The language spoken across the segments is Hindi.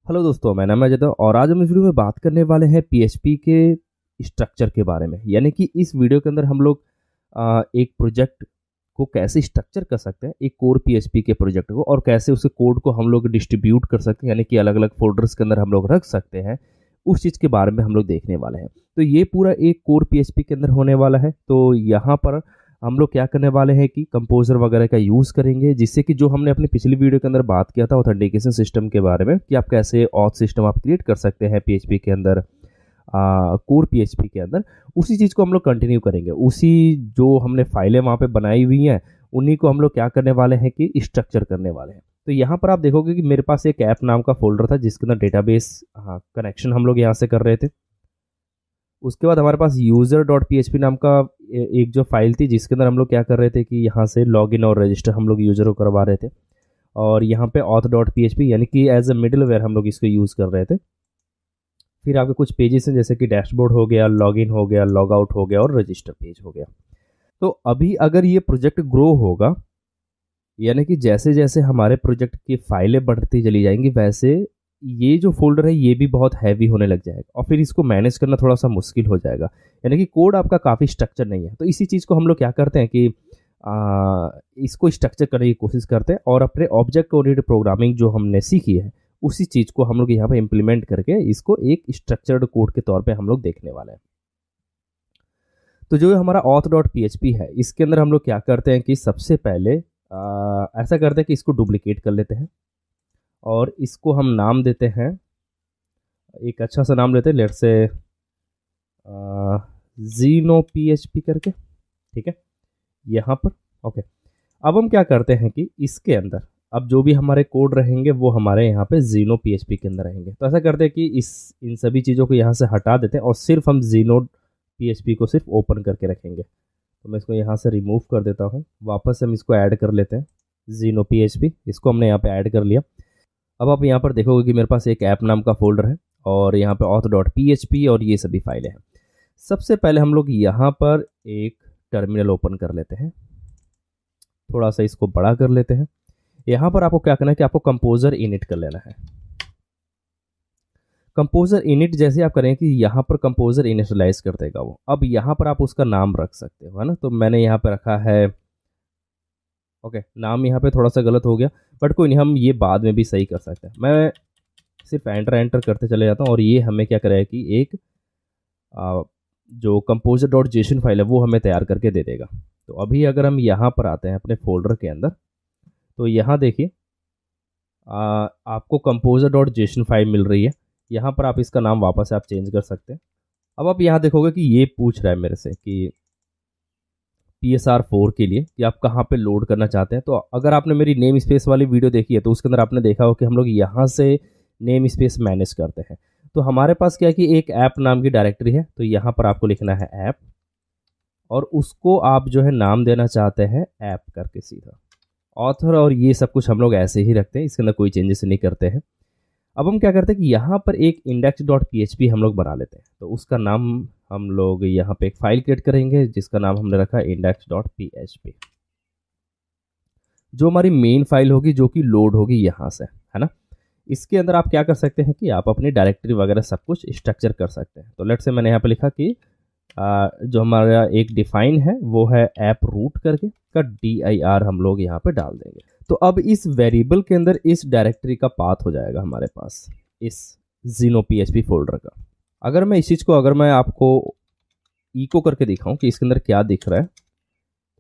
हेलो दोस्तों, मैं नाम है अजय और आज हम इस वीडियो में बात करने वाले हैं पीएचपी के स्ट्रक्चर के बारे में। यानी कि इस वीडियो के अंदर हम लोग एक प्रोजेक्ट को कैसे स्ट्रक्चर कर सकते हैं, एक कोर पीएचपी के प्रोजेक्ट को, और कैसे उसे कोड को हम लोग डिस्ट्रीब्यूट कर सकते हैं, यानी कि अलग अलग फोल्डर्स के अंदर हम लोग रख सकते हैं। उस चीज़ के बारे में हम लोग देखने वाले हैं। तो ये पूरा एक कोर पीएचपी के अंदर होने वाला है। तो यहाँ पर हम लोग क्या करने वाले हैं कि कंपोजर वगैरह का यूज़ करेंगे, जिससे कि जो हमने अपनी पिछली वीडियो के अंदर बात किया था ऑथेंटिकेशन सिस्टम के बारे में, कि आप कैसे ऑथ सिस्टम आप क्रिएट कर सकते हैं पीएचपी के अंदर, कोर पीएचपी के अंदर। उसी चीज़ को हम लोग कंटिन्यू करेंगे। उसी जो हमने फाइलें वहाँ पे बनाई हुई हैं, उन्हीं को हम लोग क्या करने वाले हैं कि स्ट्रक्चर करने वाले हैं। तो यहाँ पर आप देखोगे कि मेरे पास एक ऐप नाम का फोल्डर था, जिसके अंदर डेटाबेस कनेक्शन हम लोग यहाँ से कर रहे थे। उसके बाद हमारे पास user dot P H P नाम का एक जो फाइल थी, जिसके अंदर हम लोग क्या कर रहे थे कि यहाँ से लॉगिन और रजिस्टर हम लोग यूज़र को करवा रहे थे। और यहाँ पे auth dot P H P यानी कि एज अ मिडल वेयर हम लोग इसको यूज़ कर रहे थे। फिर आपके कुछ पेजेस हैं, जैसे कि डैशबोर्ड हो गया, लॉगिन हो गया, लॉग आउट हो गया और रजिस्टर पेज हो गया। तो अभी अगर ये प्रोजेक्ट ग्रो होगा, यानी कि जैसे जैसे हमारे प्रोजेक्ट की फाइलें बढ़ती चली जाएंगी, वैसे ये जो फोल्डर है ये भी बहुत हैवी होने लग जाएगा और फिर इसको मैनेज करना थोड़ा सा मुश्किल हो जाएगा। यानी कि कोड आपका काफ़ी स्ट्रक्चर नहीं है। तो इसी चीज़ को हम लोग क्या करते हैं कि इसको स्ट्रक्चर करने की कोशिश करते हैं, और अपने ऑब्जेक्ट ओरिएंटेड प्रोग्रामिंग जो हमने सीखी है, उसी चीज़ को हम लोग यहाँ पे इम्प्लीमेंट करके इसको एक स्ट्रक्चर्ड कोड के तौर पे हम लोग देखने वाले हैं। तो जो हमारा auth dot P H P है, इसके अंदर हम लोग क्या करते हैं कि सबसे पहले ऐसा करते हैं कि इसको डुप्लीकेट कर लेते हैं और इसको हम नाम देते हैं, एक अच्छा सा नाम लेते हैं, let's say Gino P H P करके। ठीक है, यहाँ पर ओके। अब हम क्या करते हैं कि इसके अंदर अब जो भी हमारे कोड रहेंगे वो हमारे यहाँ पे जीनो पी एच पी के अंदर रहेंगे। तो ऐसा करते हैं कि इन सभी चीज़ों को यहाँ से हटा देते हैं और सिर्फ हम जीनो पी एच पी को सिर्फ ओपन करके रखेंगे। तो मैं इसको यहाँ से रिमूव कर देता हूँ, वापस हम इसको ऐड कर लेते हैं। जीनो पी एच पी, इसको हमने यहाँ पे ऐड कर लिया। अब आप यहाँ पर देखोगे कि मेरे पास एक ऐप नाम का फोल्डर है और यहाँ पे auth dot P H P और ये सभी फाइलें हैं। सबसे पहले हम लोग यहाँ पर एक टर्मिनल ओपन कर लेते हैं, थोड़ा सा इसको बड़ा कर लेते हैं। यहाँ पर आपको क्या करना है कि आपको कंपोजर इनिट कर लेना है। कंपोजर इनिट जैसे आप करें कि यहाँ पर कंपोजर इनिशियलाइज कर देगा वो। अब यहाँ पर आप उसका नाम रख सकते हो, है ना। तो मैंने यहाँ पे रखा है, ओके, नाम यहाँ पे थोड़ा सा गलत हो गया, बट कोई नहीं, हम ये बाद में भी सही कर सकते हैं। मैं सिर्फ एंटर एंटर करते चले जाता हूँ और ये हमें क्या करेगा कि एक जो कंपोजर डॉट जेसन फाइल है वो हमें तैयार करके दे देगा। तो अभी अगर हम यहाँ पर आते हैं अपने फोल्डर के अंदर, तो यहाँ देखिए आपको कंपोजर डॉट जेसन फाइल मिल रही है। यहाँ पर आप इसका नाम वापस से आप चेंज कर सकते हैं। अब आप यहाँ देखोगे कि ये पूछ रहा है मेरे से कि PSR4 के लिए कि आप कहाँ पे लोड करना चाहते हैं। तो अगर आपने मेरी नेम स्पेस वाली वीडियो देखी है तो उसके अंदर आपने देखा हो कि हम लोग यहाँ से नेम स्पेस मैनेज करते हैं। तो हमारे पास क्या है कि एक ऐप नाम की डायरेक्टरी है, तो यहाँ पर आपको लिखना है ऐप, और उसको आप जो है नाम देना चाहते हैं ऐप करके सीधा ऑथर, और ये सब कुछ हम लोग ऐसे ही रखते हैं, इसके अंदर कोई चेंजेस नहीं करते हैं। अब हम क्या करते हैं कि यहाँ पर एक index dot P H P हम लोग बना लेते हैं। तो उसका नाम हम लोग यहाँ पे एक फाइल क्रिएट करेंगे, जिसका नाम हमने रखा है index dot P H P, जो हमारी मेन फाइल होगी, जो कि लोड होगी यहाँ से, है ना। इसके अंदर आप क्या कर सकते हैं कि आप अपनी डायरेक्टरी वगैरह सब कुछ स्ट्रक्चर कर सकते हैं। तो लेट से मैंने यहाँ पे लिखा कि जो हमारा एक डिफाइन है वो है ऐप रूट करके का dir हम लोग यहाँ पे डाल देंगे। तो अब इस वेरिएबल के अंदर इस डायरेक्टरी का पाथ हो जाएगा हमारे पास, इस जीनो PHP फोल्डर का। अगर मैं इस चीज़ को अगर मैं आपको इको करके दिखाऊं कि इसके अंदर क्या दिख रहा है,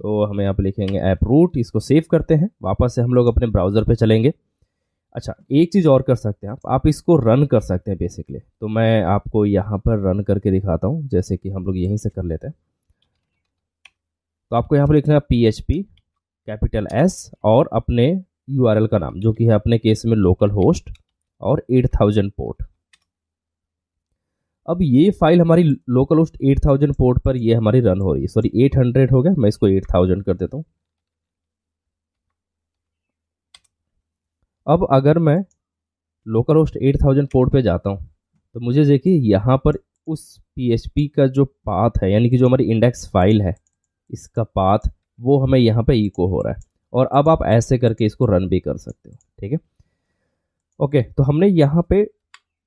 तो हमें यहाँ पे लिखेंगे ऐप रूट, इसको सेव करते हैं, वापस से हम लोग अपने ब्राउज़र पे चलेंगे। अच्छा, एक चीज़ और कर सकते हैं आप इसको रन कर सकते हैं बेसिकली। तो मैं आपको यहाँ पर रन करके दिखाता हूँ, जैसे कि हम लोग यहीं से कर लेते हैं। तो आपको यहाँ पर लिखना है PHP कैपिटल S और अपने URL का नाम, जो कि है अपने केस में लोकल होस्ट और 8000 पोर्ट। अब ये फाइल हमारी लोकल होस्ट 8000 पोर्ट पर ये हमारी रन हो रही है। सॉरी, 800 हो गया, मैं इसको 8000 कर देता हूँ। अब अगर मैं लोकल होस्ट 8000 पोर्ट पे जाता हूँ, तो मुझे देखिए यहाँ पर उस PHP का जो पाथ है, यानी कि जो हमारी इंडेक्स फाइल है, इसका पाथ वो हमें यहाँ पे इको हो रहा है। और अब आप ऐसे करके इसको रन भी कर सकते हो, ठीक है। ओके, तो हमने यहाँ पे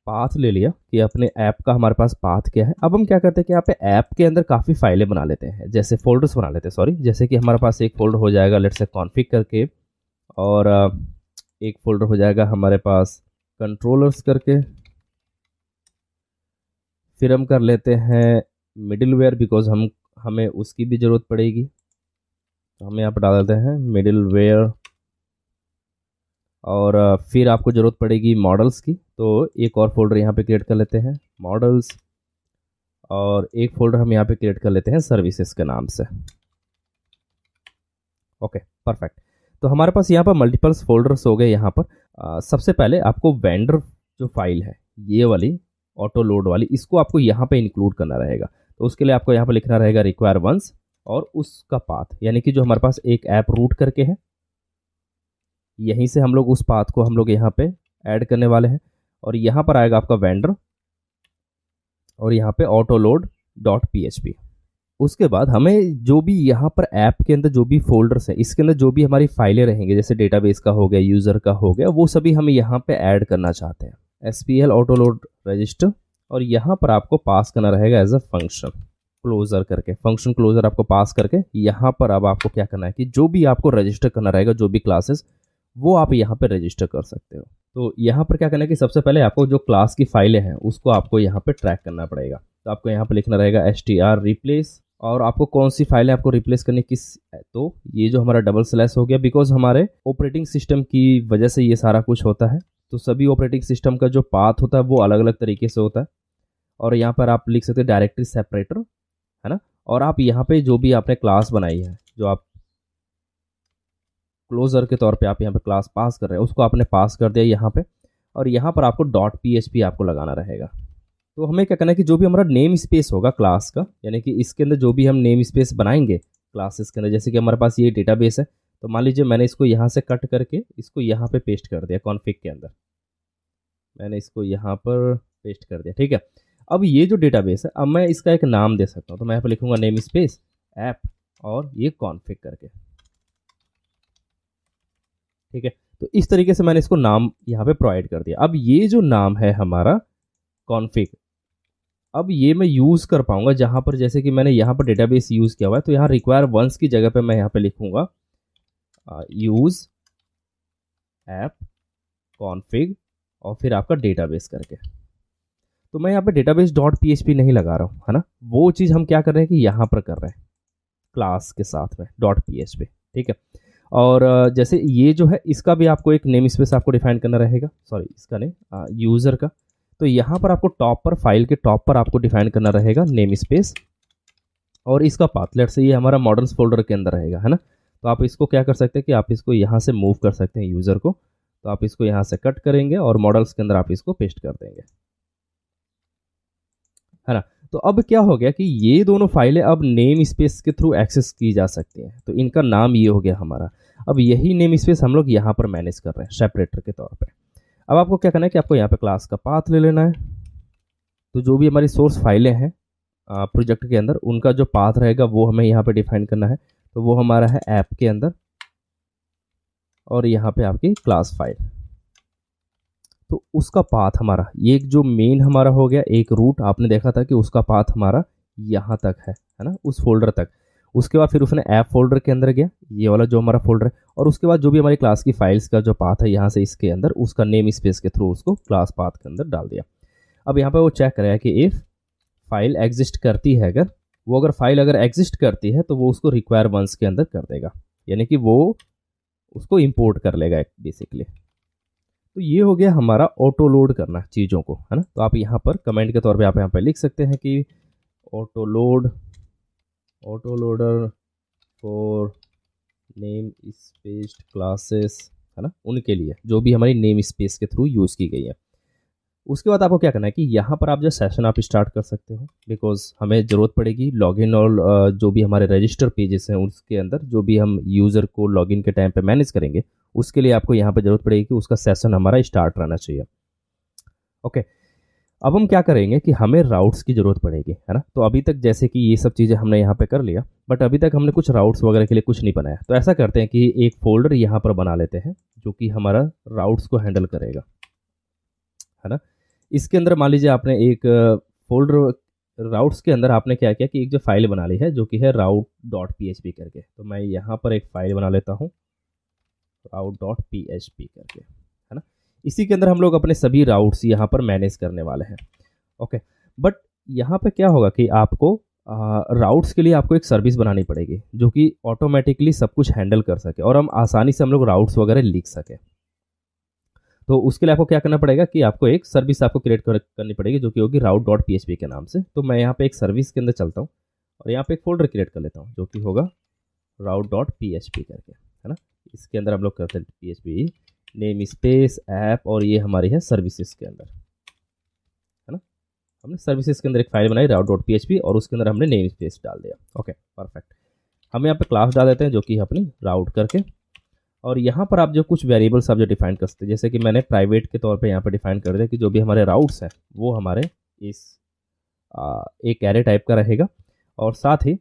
पाथ ले लिया कि अपने ऐप का हमारे पास पाथ क्या है। अब हम क्या करते हैं कि यहाँ पे ऐप के अंदर काफ़ी फाइलें बना लेते हैं, जैसे फोल्डर्स बना लेते हैं, सॉरी, जैसे कि हमारे पास एक फोल्डर हो जाएगा लेट्स से कॉन्फ़िग करके, और एक फोल्डर हो जाएगा हमारे पास कंट्रोलर्स करके, फिर हम कर लेते हैं मिडिलवेयर बिकॉज हमें उसकी भी ज़रूरत पड़ेगी, तो हम यहाँ पर डाल देते हैं मिडिलवेयर। और फिर आपको ज़रूरत पड़ेगी मॉडल्स की, तो एक और फोल्डर यहाँ पे क्रिएट कर लेते हैं मॉडल्स, और एक फोल्डर हम यहाँ पे क्रिएट कर लेते हैं सर्विसेज के नाम से। Okay, perfect. तो हमारे पास यहाँ पर मल्टीपल्स फोल्डर्स हो गए। यहाँ पर सबसे पहले आपको वेंडर जो फाइल है ये वाली ऑटो लोड वाली, इसको आपको यहाँ पे इंक्लूड करना रहेगा। तो उसके लिए आपको यहाँ पर लिखना रहेगा रिक्वायर वंस और उसका पाथ, यानी कि जो हमारे पास एक ऐप रूट करके है, यहीं से हम लोग उस पाथ को हम लोग यहाँ पे ऐड करने वाले हैं। और यहाँ पर आएगा आपका वेंडर और यहाँ पे ऑटो लोड डॉट PHP। उसके बाद हमें जो भी यहाँ पर ऐप के अंदर जो भी फोल्डर्स हैं, इसके अंदर जो भी हमारी फाइलें रहेंगे, जैसे डेटाबेस का हो गया, यूज़र का हो गया, वो सभी हम यहाँ पे ऐड करना चाहते हैं। SPL ऑटो लोड रजिस्टर, और यहाँ पर आपको पास करना रहेगा एज अ फंक्शन क्लोजर करके, फंक्शन क्लोजर आपको पास करके यहाँ पर अब आपको क्या करना है कि जो भी आपको रजिस्टर करना रहेगा, जो भी क्लासेस, वो आप यहाँ पे रजिस्टर कर सकते हो। तो यहाँ पर क्या करना है कि सबसे पहले आपको जो क्लास की फाइलें हैं उसको आपको यहाँ पे ट्रैक करना पड़ेगा। तो आपको यहाँ पे लिखना रहेगा str रिप्लेस, और आपको कौन सी फाइलें आपको रिप्लेस करनी किस, तो ये जो हमारा डबल स्लैश हो गया, बिकॉज हमारे ऑपरेटिंग सिस्टम की वजह से ये सारा कुछ होता है। तो सभी ऑपरेटिंग सिस्टम का जो पाथ होता है वो अलग अलग तरीके से होता है। और यहाँ पर आप लिख सकते हैं डायरेक्टरी सेपरेटर, है ना। और आप यहाँ पे जो भी आपने क्लास बनाई है, जो आप क्लोजर के तौर पे आप यहाँ पे क्लास पास कर रहे हैं, उसको आपने पास कर दिया यहाँ पे, और यहाँ पर आपको डॉट PHP आपको लगाना रहेगा। तो हमें क्या करना है कि जो भी हमारा नेम स्पेस होगा क्लास का, यानी कि इसके अंदर जो भी हम नेम स्पेस बनाएंगे क्लासेस के अंदर, जैसे कि हमारे पास ये डेटाबेस है, तो मान लीजिए मैंने इसको यहाँ से कट करके इसको यहाँ पे पेस्ट कर दिया कॉन्फ़िग के अंदर, मैंने इसको यहाँ पर पेस्ट कर दिया, ठीक है। अब ये जो डेटाबेस है, अब मैं इसका एक नाम दे सकता हूँ, तो मैं यहाँ पर लिखूंगा नेम स्पेस ऐप और ये कॉन्फ़िग करके, ठीक है। तो इस तरीके से मैंने इसको नाम यहाँ पे प्रोवाइड कर दिया। अब ये जो नाम है हमारा कॉन्फ़िग, अब ये मैं यूज़ कर पाऊंगा जहाँ पर, जैसे कि मैंने यहाँ पर डेटाबेस यूज़ किया हुआ है, तो यहाँ रिक्वायर वंस की जगह पे मैं यहाँ पे लिखूंगा यूज़ ऐप कॉन्फ़िग और फिर आपका डेटाबेस करके। तो मैं यहाँ पे डेटाबेस डॉट PHP नहीं लगा रहा हूँ, है ना। वो चीज़ हम क्या कर रहे हैं कि यहाँ पर कर रहे हैं क्लास के साथ में डॉट PHP, ठीक है। और जैसे ये जो है, इसका भी आपको एक नेम स्पेस आपको डिफाइन करना रहेगा, सॉरी इसका नहीं, यूज़र का। तो यहाँ पर आपको टॉप पर, फाइल के टॉप पर आपको डिफाइन करना रहेगा नेम स्पेस और इसका पाथ, लेट्स से ये हमारा मॉडल्स फोल्डर के अंदर रहेगा, है ना। तो आप इसको क्या कर सकते हैं कि आप इसको यहाँ से मूव कर सकते हैं यूज़र को, तो आप इसको यहाँ से कट करेंगे और मॉडल्स के अंदर आप इसको पेस्ट कर देंगे, है ना। तो अब क्या हो गया कि ये दोनों फाइलें अब नेम स्पेस के थ्रू एक्सेस की जा सकती हैं, तो इनका नाम ये हो गया हमारा। अब यही नेम स्पेस हम लोग यहाँ पर मैनेज कर रहे हैं सेपरेटर के तौर पे। अब आपको क्या करना है कि आपको यहाँ पे क्लास का पाथ ले लेना है। तो जो भी हमारी सोर्स फाइलें हैं प्रोजेक्ट के अंदर, उनका जो पाथ रहेगा वो हमें यहाँ पे डिफाइन करना है। तो वो हमारा है ऐप के अंदर और यहाँ पे आपकी क्लास फाइल। तो उसका पाथ हमारा, ये एक जो मेन हमारा हो गया, एक रूट आपने देखा था कि उसका पाथ हमारा यहाँ तक है ना, उस फोल्डर तक। उसके बाद फिर उसने ऐप फोल्डर के अंदर गया, ये वाला जो हमारा फोल्डर है, और उसके बाद जो भी हमारी क्लास की फाइल्स का जो पाथ है यहाँ से इसके अंदर, उसका नेम स्पेस के थ्रू उसको क्लास पाथ के अंदर डाल दिया। अब यहाँ पे वो चेक करेगा कि इफ़ फाइल एग्जिस्ट करती है, अगर फाइल एग्जिस्ट करती है तो वो उसको रिक्वायर वंस के अंदर कर देगा, यानी कि वो उसको इंपोर्ट कर लेगा बेसिकली। तो ये हो गया हमारा ऑटो लोड करना चीज़ों को, है ना। तो आप यहाँ पर कमेंट के तौर पे आप यहाँ पर लिख सकते हैं कि auto loader for name space classes, है ना, उनके लिए जो भी हमारी नेम स्पेस के थ्रू यूज़ की गई है। उसके बाद आपको क्या करना है कि यहाँ पर आप जो सेशन आप स्टार्ट कर सकते हो, बिकॉज हमें ज़रूरत पड़ेगी लॉगिन और जो भी हमारे रजिस्टर पेजेस हैं उसके अंदर जो भी हम यूज़र को लॉगिन के टाइम पे मैनेज करेंगे, उसके लिए आपको यहाँ पर ज़रूरत पड़ेगी कि उसका सेशन हमारा स्टार्ट रहना चाहिए। ओके, अब हम क्या करेंगे कि हमें राउट्स की ज़रूरत पड़ेगी, है ना। तो अभी तक जैसे कि ये सब चीज़ें हमने यहाँ पे कर लिया, बट अभी तक हमने कुछ राउट्स वगैरह के लिए कुछ नहीं बनाया। तो ऐसा करते हैं कि एक फ़ोल्डर यहाँ पर बना लेते हैं जो कि हमारा राउट्स को हैंडल करेगा। है ना। इसके अंदर मान लीजिए आपने एक फोल्डर राउट्स के अंदर आपने क्या किया कि एक जो फाइल बना ली है जो कि है route.php करके। तो मैं यहाँ पर एक फाइल बना लेता हूँ route.php करके, है ना। इसी के अंदर हम लोग अपने सभी राउट्स यहाँ पर मैनेज करने वाले हैं। ओके, बट यहाँ पे क्या होगा कि आपको राउट्स के लिए आपको एक सर्विस बनानी पड़ेगी जो कि ऑटोमेटिकली सब कुछ हैंडल कर सके और हम आसानी से हम लोग राउट्स वगैरह लिख सके। तो उसके लिए आपको क्या करना पड़ेगा कि आपको एक सर्विस आपको क्रिएट करनी पड़ेगी जो कि होगी route.php के नाम से। तो मैं यहाँ पे एक सर्विस के अंदर चलता हूँ और यहाँ पे एक फोल्डर क्रिएट कर लेता हूँ जो कि होगा route.php करके, है ना। इसके अंदर हम लोग करते हैं php नेम स्पेस ऐप और ये हमारी है सर्विसेज के अंदर, है ना। हमने सर्विसेज के अंदर एक फाइल बनाई route.php और उसके अंदर हमने नेम स्पेस डाल दिया। Okay perfect. हम यहाँ पे क्लास डाल देते हैं जो कि अपनी राउट करके, और यहाँ पर आप जो कुछ वेरिएबल्स आप जो डिफाइन कर सकते हैं, जैसे कि मैंने प्राइवेट के तौर पे यहाँ पे डिफाइन कर दिया कि जो भी हमारे राउट्स हैं वो हमारे इस एक एरे टाइप का रहेगा, और साथ ही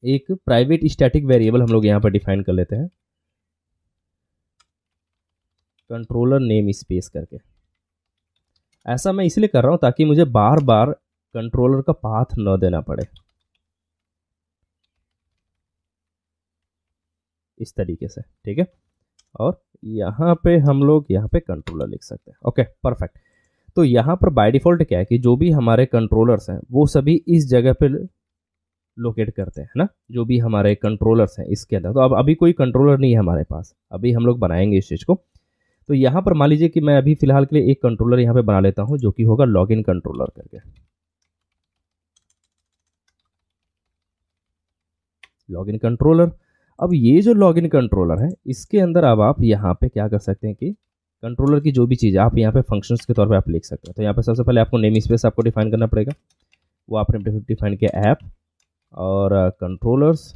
एक प्राइवेट स्टैटिक वेरिएबल हम लोग यहाँ पर डिफाइन कर लेते हैं कंट्रोलर नेम स्पेस करके। ऐसा मैं इसलिए कर रहा हूँ ताकि मुझे बार बार कंट्रोलर का पाथ न देना पड़े, इस तरीके से, ठीक है। और यहाँ पे हम लोग यहाँ पे कंट्रोलर लिख सकते हैं। Okay perfect. तो यहाँ पर बाय डिफ़ॉल्ट क्या है कि जो भी हमारे कंट्रोलर्स हैं वो सभी इस जगह पे लोकेट करते हैं ना, जो भी हमारे कंट्रोलर्स हैं इसके अंदर। तो अब अभी कोई कंट्रोलर नहीं है हमारे पास, अभी हम लोग बनाएंगे इस चीज़ को। तो यहाँ पर मान लीजिए कि मैं अभी फ़िलहाल के लिए एक कंट्रोलर यहाँ पे बना लेता हूँ जो कि होगा लॉगिन कंट्रोलर करके, लॉगिन कंट्रोलर। अब ये जो लॉगिन कंट्रोलर है इसके अंदर अब आप यहाँ पे क्या कर सकते हैं कि कंट्रोलर की जो भी चीज़ है आप यहाँ पे फंक्शंस के तौर पे आप लिख सकते हैं। तो यहाँ पे सबसे पहले आपको नेम स्पेस आपको डिफाइन करना पड़ेगा, वो आपने डिफाइन किया ऐप और कंट्रोलर्स,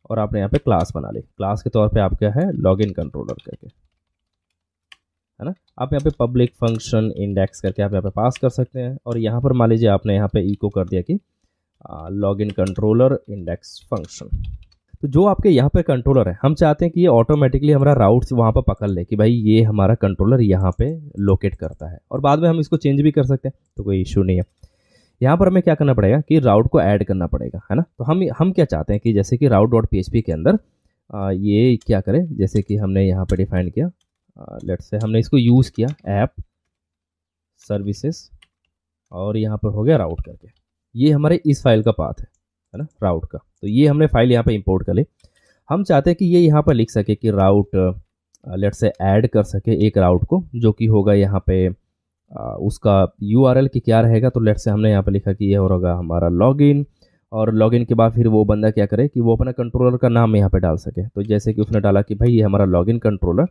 और आपने यहाँ पे क्लास बना ली। क्लास के तौर पे आप क्या है लॉगिन कंट्रोलर करके, है ना। आप यहाँ पे पब्लिक फंक्शन इंडेक्स करके आप यहाँ पे पास कर सकते हैं, और यहाँ पर मान लीजिए आपने यहाँ पे इको कर दिया कि लॉगिन कंट्रोलर इंडेक्स फंक्शन। तो जो आपके यहाँ पे कंट्रोलर है हम चाहते हैं कि ये ऑटोमेटिकली हमारा राउट्स वहाँ पर पकड़ ले कि भाई ये हमारा कंट्रोलर यहाँ पे लोकेट करता है, और बाद में हम इसको चेंज भी कर सकते हैं, तो कोई इशू नहीं है। यहाँ पर हमें क्या करना पड़ेगा कि राउट को ऐड करना पड़ेगा, है ना। तो हम क्या चाहते हैं कि जैसे कि route.php के अंदर ये क्या करें, जैसे कि हमने यहाँ पे डिफाइन किया, लेट्स से हमने इसको यूज़ किया ऐप सर्विसेज और यहाँ पर हो गया राउट करके, ये हमारे इस फाइल का पाथ है ना राउट का। तो ये हमने फाइल यहाँ पे इंपोर्ट कर ली। हम चाहते हैं कि ये यहाँ पर लिख सके कि राउट लेट्स से ऐड कर सके एक राउट को जो कि होगा यहाँ पे उसका URL की क्या रहेगा। तो लेट्स से हमने यहाँ पे लिखा कि ये होगा हमारा लॉगिन, और लॉगिन के बाद फिर वो बंदा क्या करे कि वो अपना कंट्रोलर का नाम यहाँ पे डाल सके। तो जैसे कि उसने डाला कि भाई ये हमारा लॉगिन कंट्रोलर,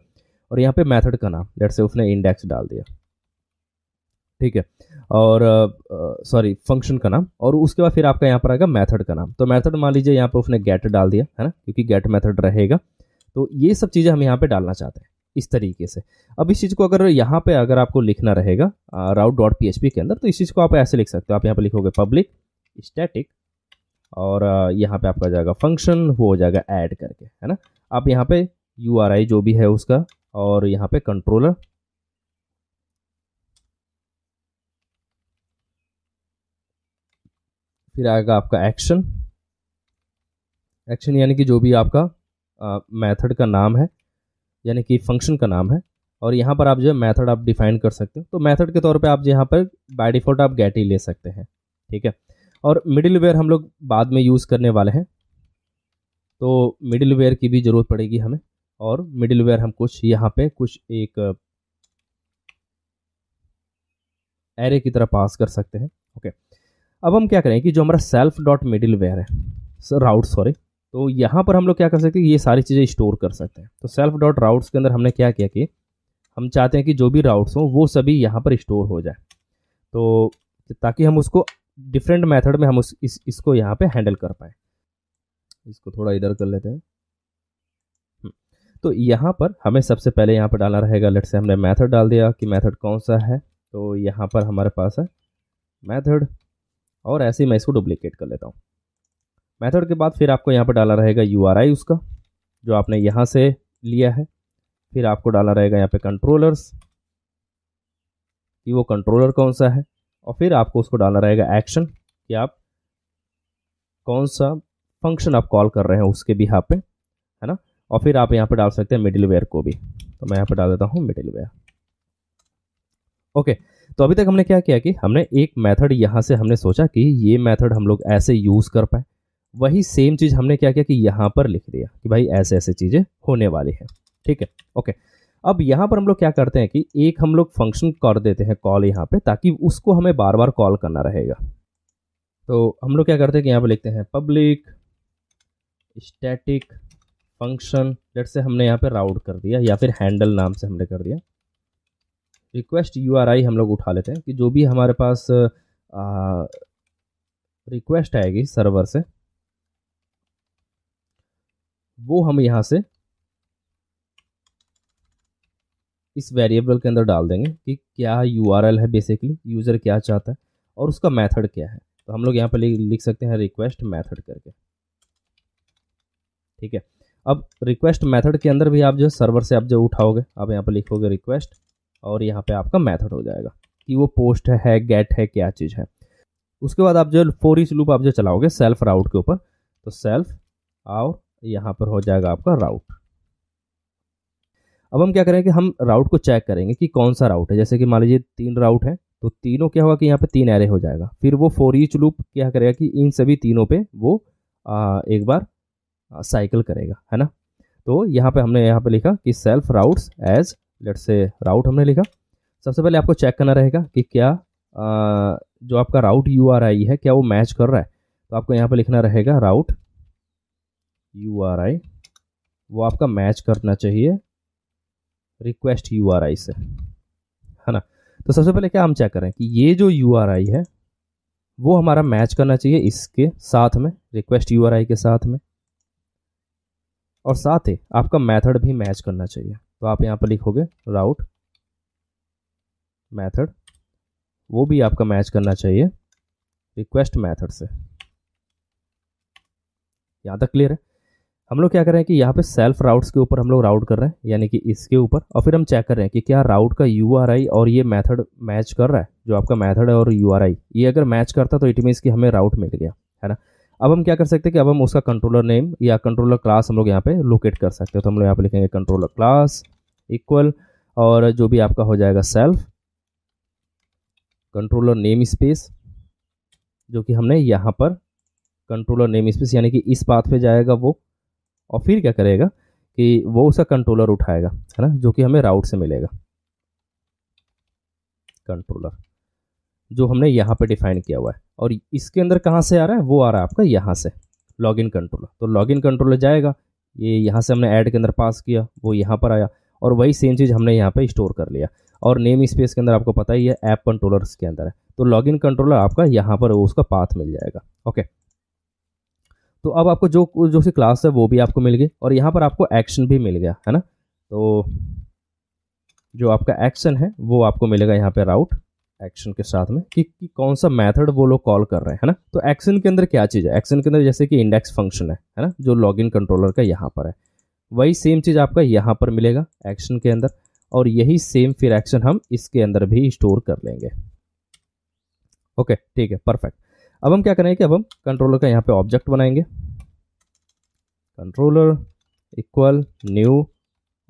और यहाँ पे मेथड का नाम लेट्स से उसने इंडेक्स डाल दिया, ठीक है, और सॉरी फंक्शन का नाम, और उसके बाद फिर आपका यहाँ पर आएगा मेथड का नाम। तो मेथड मान लीजिए यहाँ पर उसने गेट डाल दिया, है ना, क्योंकि गेट मेथड रहेगा। तो ये सब चीज़ें हम यहाँ पे डालना चाहते हैं इस तरीके से। अब इस चीज़ को अगर यहाँ पे अगर आपको लिखना रहेगा route.php के अंदर, तो इस चीज़ को आप ऐसे लिख सकते हो। आप यहाँ पे लिखोगे पब्लिक स्टैटिक, और यहाँ पे आपका जाएगा फंक्शन, वो हो जाएगा ऐड करके, है ना। आप यहाँ पे URI जो भी है उसका, और यहाँ पे कंट्रोलर, फिर आएगा आपका एक्शन, एक्शन यानी कि जो भी आपका मेथड का नाम है यानी कि फंक्शन का नाम है, और यहाँ पर आप जो है मेथड आप डिफाइन कर सकते हो। तो मेथड के तौर पे आप यहाँ पर बाय डिफ़ॉल्ट आप गेट ही ले सकते हैं, ठीक है। और मिडिलवेयर हम लोग बाद में यूज़ करने वाले हैं, तो मिडिलवेयर की भी ज़रूरत पड़ेगी हमें, और मिडिलवेयर हम कुछ यहाँ पे कुछ एक एरे की तरह पास कर सकते हैं। ओके, अब हम क्या करें कि जो हमारा सेल्फ डॉट मिडिलवेयर है राउट सॉरी, तो यहाँ पर हम लोग क्या कर सकते हैं ये सारी चीज़ें स्टोर कर सकते हैं। तो सेल्फ डॉट राउट्स के अंदर हमने क्या किया कि हम चाहते हैं कि जो भी राउट्स हों वो सभी यहाँ पर स्टोर हो जाए, तो ताकि हम उसको डिफरेंट मेथड में हम इसको यहाँ पे हैंडल कर पाए। इसको थोड़ा इधर कर लेते हैं। तो यहाँ पर हमें सबसे पहले यहाँ पर डालना रहेगा, लेट्स से हमने मेथड डाल दिया कि मेथड कौन सा है, तो यहाँ पर हमारे पास है मेथड, और ऐसे ही मैं इसको डुप्लीकेट कर लेता हूँ। मेथड के बाद फिर आपको यहाँ पर डालना रहेगा URI उसका जो आपने यहाँ से लिया है, फिर आपको डालना रहेगा यहाँ पे कंट्रोलर्स, कि वो कंट्रोलर कौन सा है, और फिर आपको उसको डालना रहेगा एक्शन कि आप कौन सा फंक्शन आप कॉल कर रहे हैं उसके भी यहाँ पे, है ना। और फिर आप यहाँ पे डाल सकते हैं मिडिलवेयर को भी, तो मैं यहाँ पे डाल देता हूँ मिडिलवेयर। ओके, तो अभी तक हमने क्या किया कि हमने एक मेथड यहाँ से हमने सोचा कि ये मेथड हम लोग ऐसे यूज़ कर पाए, वही सेम चीज़ हमने क्या किया कि यहाँ पर लिख दिया कि भाई ऐसे ऐसे चीज़ें होने वाली है। ठीक है, ओके। अब यहाँ पर हम लोग क्या करते हैं कि एक हम लोग फंक्शन कर देते हैं कॉल यहाँ पे, ताकि उसको हमें बार बार कॉल करना रहेगा। तो हम लोग क्या करते हैं कि यहाँ पे लिखते हैं पब्लिक स्टैटिक फंक्शन, लेट से हमने यहाँ पे राउट कर दिया, या फिर हैंडल नाम से हमने कर दिया। रिक्वेस्ट URI हम लोग उठा लेते हैं कि जो भी हमारे पास रिक्वेस्ट आएगी सर्वर से, वो हम यहाँ से इस वेरिएबल के अंदर डाल देंगे कि क्या URL है, बेसिकली यूज़र क्या चाहता है और उसका मेथड क्या है। तो हम लोग यहाँ पर लिख सकते हैं रिक्वेस्ट मेथड करके। ठीक है, अब रिक्वेस्ट मेथड के अंदर भी आप जो सर्वर से आप जो उठाओगे, आप यहाँ पर लिखोगे रिक्वेस्ट, और यहाँ पे आपका मेथड हो जाएगा कि वो पोस्ट है गेट है क्या चीज़ है। उसके बाद आप जो फॉर ईच लूप आप जो चलाओगे सेल्फ राउट के ऊपर, तो सेल्फ और यहाँ पर हो जाएगा आपका राउट। अब हम क्या करेंगे कि हम राउट को चेक करेंगे कि कौन सा राउट है। जैसे कि मान लीजिए 3 राउट है, तो तीनों क्या होगा कि यहाँ पे 3 एरे हो जाएगा। फिर वो फॉर ईच लूप क्या करेगा कि इन सभी तीनों पे वो एक बार साइकिल करेगा, है ना। तो यहाँ पे हमने यहाँ पे लिखा कि सेल्फ राउट्स एज, लेट से राउट हमने लिखा। सबसे पहले आपको चेक करना रहेगा कि क्या जो आपका राउट URI है क्या वो मैच कर रहा है। तो आपको यहाँ पे लिखना रहेगा राउट URI, वो आपका मैच करना चाहिए रिक्वेस्ट URI से, है ना। तो सबसे पहले क्या हम चेक करें कि ये जो URI है वो हमारा मैच करना चाहिए इसके साथ में, रिक्वेस्ट URI के साथ में, और साथ ही आपका मेथड भी मैच करना चाहिए। तो आप यहाँ पर लिखोगे राउट मेथड, वो भी आपका मैच करना चाहिए रिक्वेस्ट मेथड से। यहाँ तक क्लियर है। हम लोग क्या कर रहे हैं कि यहाँ पे सेल्फ राउट्स के ऊपर हम लोग राउट कर रहे हैं, यानी कि इसके ऊपर, और फिर हम चेक कर रहे हैं कि क्या राउट का URI और ये मेथड मैच कर रहा है। जो आपका मेथड है और URI ये अगर मैच करता तो इट मीन्स कि हमें राउट मिल गया, है ना। अब हम क्या कर सकते हैं कि अब हम उसका कंट्रोलर नेम या कंट्रोलर क्लास हम लोग यहाँ पे लोकेट कर सकते हैं। तो हम लोग यहाँ पे लिखेंगे कंट्रोलर क्लास इक्वल, और जो भी आपका हो जाएगा सेल्फ कंट्रोलर नेम स्पेस, जो कि हमने यहाँ पर कंट्रोलर नेम स्पेस यानी कि इस पाथ पे जाएगा वो, और फिर क्या करेगा कि वो उसका कंट्रोलर उठाएगा, है ना, जो कि हमें राउट से मिलेगा। कंट्रोलर जो हमने यहाँ पे डिफाइन किया हुआ है, और इसके अंदर कहाँ से आ रहा है, वो आ रहा है आपका यहाँ से लॉगिन कंट्रोलर। तो लॉगिन कंट्रोलर जाएगा, ये यहाँ से हमने ऐड के अंदर पास किया, वो यहाँ पर आया, और वही सेम चीज़ हमने यहाँ पे स्टोर कर लिया। और नेम स्पेस के अंदर आपको पता ही है ऐप कंट्रोलर्स के अंदर है, तो लॉगिन कंट्रोलर आपका यहाँ पर उसका पाथ मिल जाएगा। ओके, तो अब आपको जो सी क्लास है वो भी आपको मिल गई, और यहाँ पर आपको एक्शन भी मिल गया, है ना। तो जो आपका एक्शन है वो आपको मिलेगा यहाँ पे राउट एक्शन के साथ में कि कौन सा मेथड वो लोग कॉल कर रहे हैं, है ना। तो एक्शन के अंदर क्या चीज़ है, एक्शन के अंदर जैसे कि इंडेक्स फंक्शन है ना, जो लॉगिन कंट्रोलर का यहाँ पर है, वही सेम चीज़ आपका यहाँ पर मिलेगा एक्शन के अंदर, और यही सेम फिर एक्शन हम इसके अंदर भी स्टोर कर लेंगे। ओके, ठीक है, परफेक्ट। अब हम क्या करेंगे कि अब हम कंट्रोलर का यहाँ पे ऑब्जेक्ट बनाएंगे, कंट्रोलर इक्वल न्यू,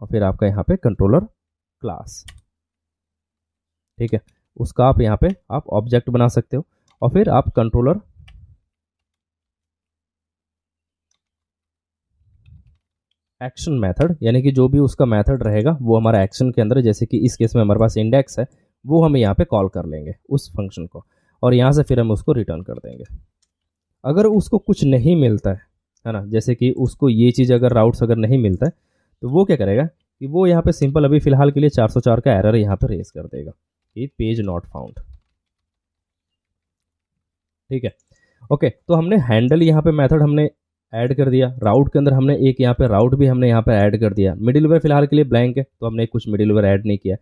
और फिर आपका यहाँ पे कंट्रोलर क्लास। ठीक है, उसका आप यहाँ पे आप ऑब्जेक्ट बना सकते हो, और फिर आप कंट्रोलर एक्शन मेथड, यानी कि जो भी उसका मेथड रहेगा वो हमारा एक्शन के अंदर, जैसे कि इस केस में हमारे पास इंडेक्स है, वो हम यहाँ पे कॉल कर लेंगे उस फंक्शन को, और यहाँ से फिर हम उसको रिटर्न कर देंगे। अगर उसको कुछ नहीं मिलता है ना, जैसे कि उसको ये चीज़ अगर राउट्स अगर नहीं मिलता है, तो वो क्या करेगा कि वो यहाँ पे सिंपल अभी फिलहाल के लिए 404 का एरर यहाँ पे रेज कर देगा कि पेज नॉट फाउंड। ठीक है, ओके। तो हमने हैंडल यहाँ पे मेथड हमने ऐड कर दिया, राउट के अंदर हमने एक यहाँ पे राउट भी हमने यहाँ पे ऐड कर दिया, मिडिलवेयर फिलहाल के लिए ब्लैंक है तो हमने कुछ मिडिलवेयर ऐड नहीं किया।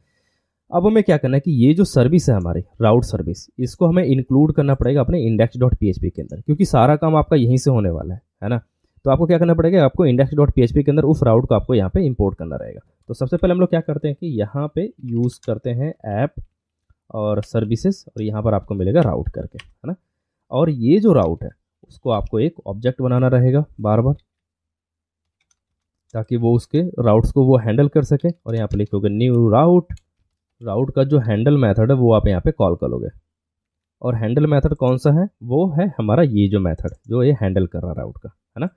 अब हमें क्या करना है कि ये जो सर्विस है हमारी राउट सर्विस, इसको हमें इंक्लूड करना पड़ेगा अपने index.php के अंदर, क्योंकि सारा काम आपका यहीं से होने वाला है ना। तो आपको क्या करना पड़ेगा, आपको index.php के अंदर उस राउट को आपको यहाँ पे इंपोर्ट करना रहेगा। तो सबसे पहले हम लोग क्या करते हैं कि यहाँ पे यूज़ करते हैं ऐप और सर्विसेज, और यहाँ पर आपको मिलेगा राउट करके, है ना। और ये जो राउट है उसको आपको एक ऑब्जेक्ट बनाना रहेगा बार बार, ताकि वो उसके राउट्स को वो हैंडल कर सके। और यहाँ पे लिखोगे न्यू राउट, राउट का जो हैंडल मेथड है वो आप यहाँ पे कॉल करोगे। और हैंडल मेथड कौन सा है, वो है हमारा ये जो मेथड जो ये हैंडल कर रहा है राउट का, है ना।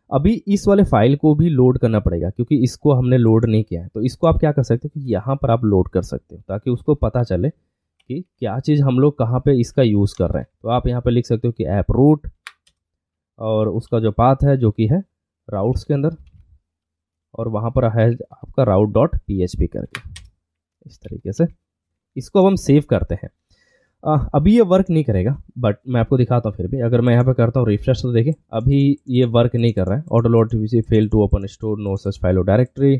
अभी इस वाले फाइल को भी लोड करना पड़ेगा, क्योंकि इसको हमने लोड नहीं किया है। तो इसको आप क्या कर सकते हो कि यहाँ पर आप लोड कर सकते हो, ताकि उसको पता चले कि क्या चीज़ हम लोग कहाँ पे इसका यूज़ कर रहे हैं। तो आप यहाँ पे लिख सकते हो कि ऐप रूट, और उसका जो पाथ है जो कि है राउट्स के अंदर, और वहाँ पर है आपका राउट डॉट PHP करके, इस तरीके से। इसको अब हम सेव करते हैं। अभी ये वर्क नहीं करेगा, बट मैं आपको दिखाता हूँ फिर भी। अगर मैं यहाँ पे करता हूँ रिफ्रेश, तो देखिए अभी ये वर्क नहीं कर रहा है। Auto load fail to open store, no such file or directory.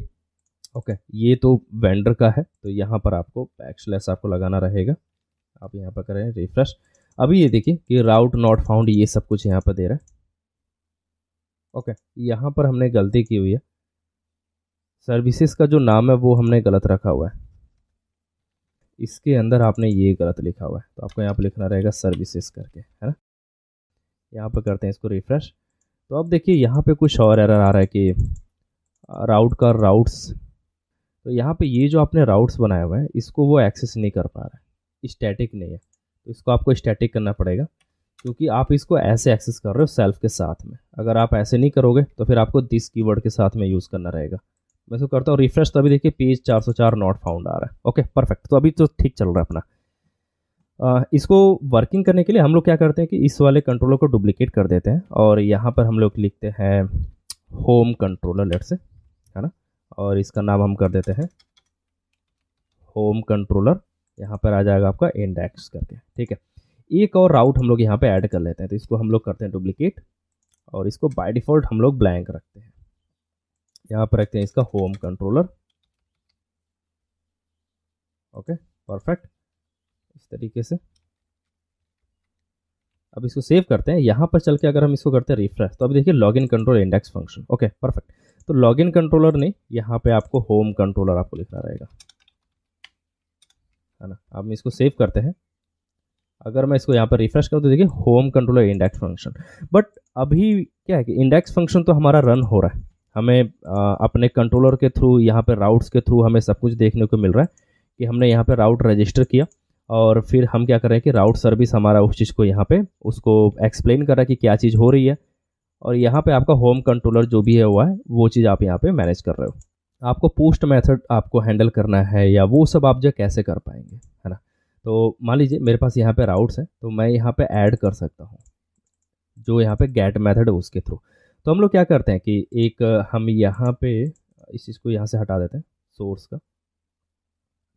Okay, ये तो वेंडर का है, तो यहाँ पर आपको बैकस्लैश आपको लगाना रहेगा। आप यहाँ पर करें रिफ्रेश। अभी ये देखिए कि राउट नॉट फाउंड, ये सब कुछ यहाँ पर दे रहा है। ओके, यहाँ पर हमने गलती की हुई है, सर्विसेज का जो नाम है वो हमने गलत रखा हुआ है। इसके अंदर आपने ये गलत लिखा हुआ है, तो आपको यहाँ पर लिखना रहेगा सर्विसेज करके, है ना। यहाँ पर करते हैं इसको रिफ्रेश। तो अब देखिए यहाँ पे कुछ और एरर आ रहा है कि राउट का राउट्स, तो यहाँ पे ये जो आपने राउट्स बनाया हुआ है इसको वो एक्सेस नहीं कर पा रहा है, स्टैटिक नहीं है। तो इसको आपको स्टैटिक करना पड़ेगा, क्योंकि आप इसको ऐसे एक्सेस कर रहे हो सेल्फ के साथ में। अगर आप ऐसे नहीं करोगे तो फिर आपको दिस कीवर्ड के साथ में यूज़ करना रहेगा। मैं इसको करता हूँ रिफ्रेश, तो अभी देखिए पेज 404 नॉट फाउंड आ रहा है। ओके परफेक्ट, तो अभी तो ठीक चल रहा है अपना। इसको वर्किंग करने के लिए हम लोग क्या करते हैं कि इस वाले कंट्रोलर को डुप्लीकेट कर देते हैं, और यहाँ पर हम लोग लिखते हैं होम कंट्रोलर लेट से, है ना। और इसका नाम हम कर देते हैं होम कंट्रोलर। यहाँ पर आ जाएगा आपका इंडेक्स करके, ठीक है। एक और राउट हम लोग यहाँ पे ऐड कर लेते हैं, तो इसको हम लोग करते हैं डुप्लीकेट, और इसको बाय डिफ़ॉल्ट हम लोग ब्लैंक रखते हैं। यहाँ पर रखते हैं इसका होम कंट्रोलर। ओके परफेक्ट, इस तरीके से। अब इसको सेव करते हैं। यहाँ पर चल के अगर हम इसको करते हैं रिफ्रेश, तो अभी देखिए login control index function. Okay perfect, तो लॉगिन कंट्रोलर नहीं, यहाँ पे आपको होम कंट्रोलर आपको लिखना रहेगा, है ना। अब इसको सेव करते हैं। अगर मैं इसको यहाँ पर रिफ्रेश करूँ तो देखिए home controller index function. But अभी क्या है कि इंडेक्स फंक्शन तो हमारा रन हो रहा है, हमें अपने कंट्रोलर के थ्रू, यहाँ पे राउट्स के थ्रू हमें सब कुछ देखने को मिल रहा है कि हमने यहाँ पे राउट रजिस्टर किया, और फिर हम क्या कर रहे हैं कि राउट सर्विस हमारा उस चीज़ को यहाँ पे उसको एक्सप्लेन कर रहा है कि क्या चीज़ हो रही है। और यहाँ पे आपका होम कंट्रोलर जो भी है हुआ है वो चीज़ आप यहाँ पे मैनेज कर रहे हो। आपको पोस्ट मेथड आपको हैंडल करना है, या वो सब आप जो कैसे कर पाएंगे, है ना। तो मान लीजिए मेरे पास यहाँ पे राउट्स है, तो मैं यहाँ पे ऐड कर सकता हूँ जो यहाँ पे गेट मेथड है उसके थ्रू। तो हम लोग क्या करते हैं कि एक हम यहाँ पे इस चीज़ को यहाँ से हटा देते हैं सोर्स का।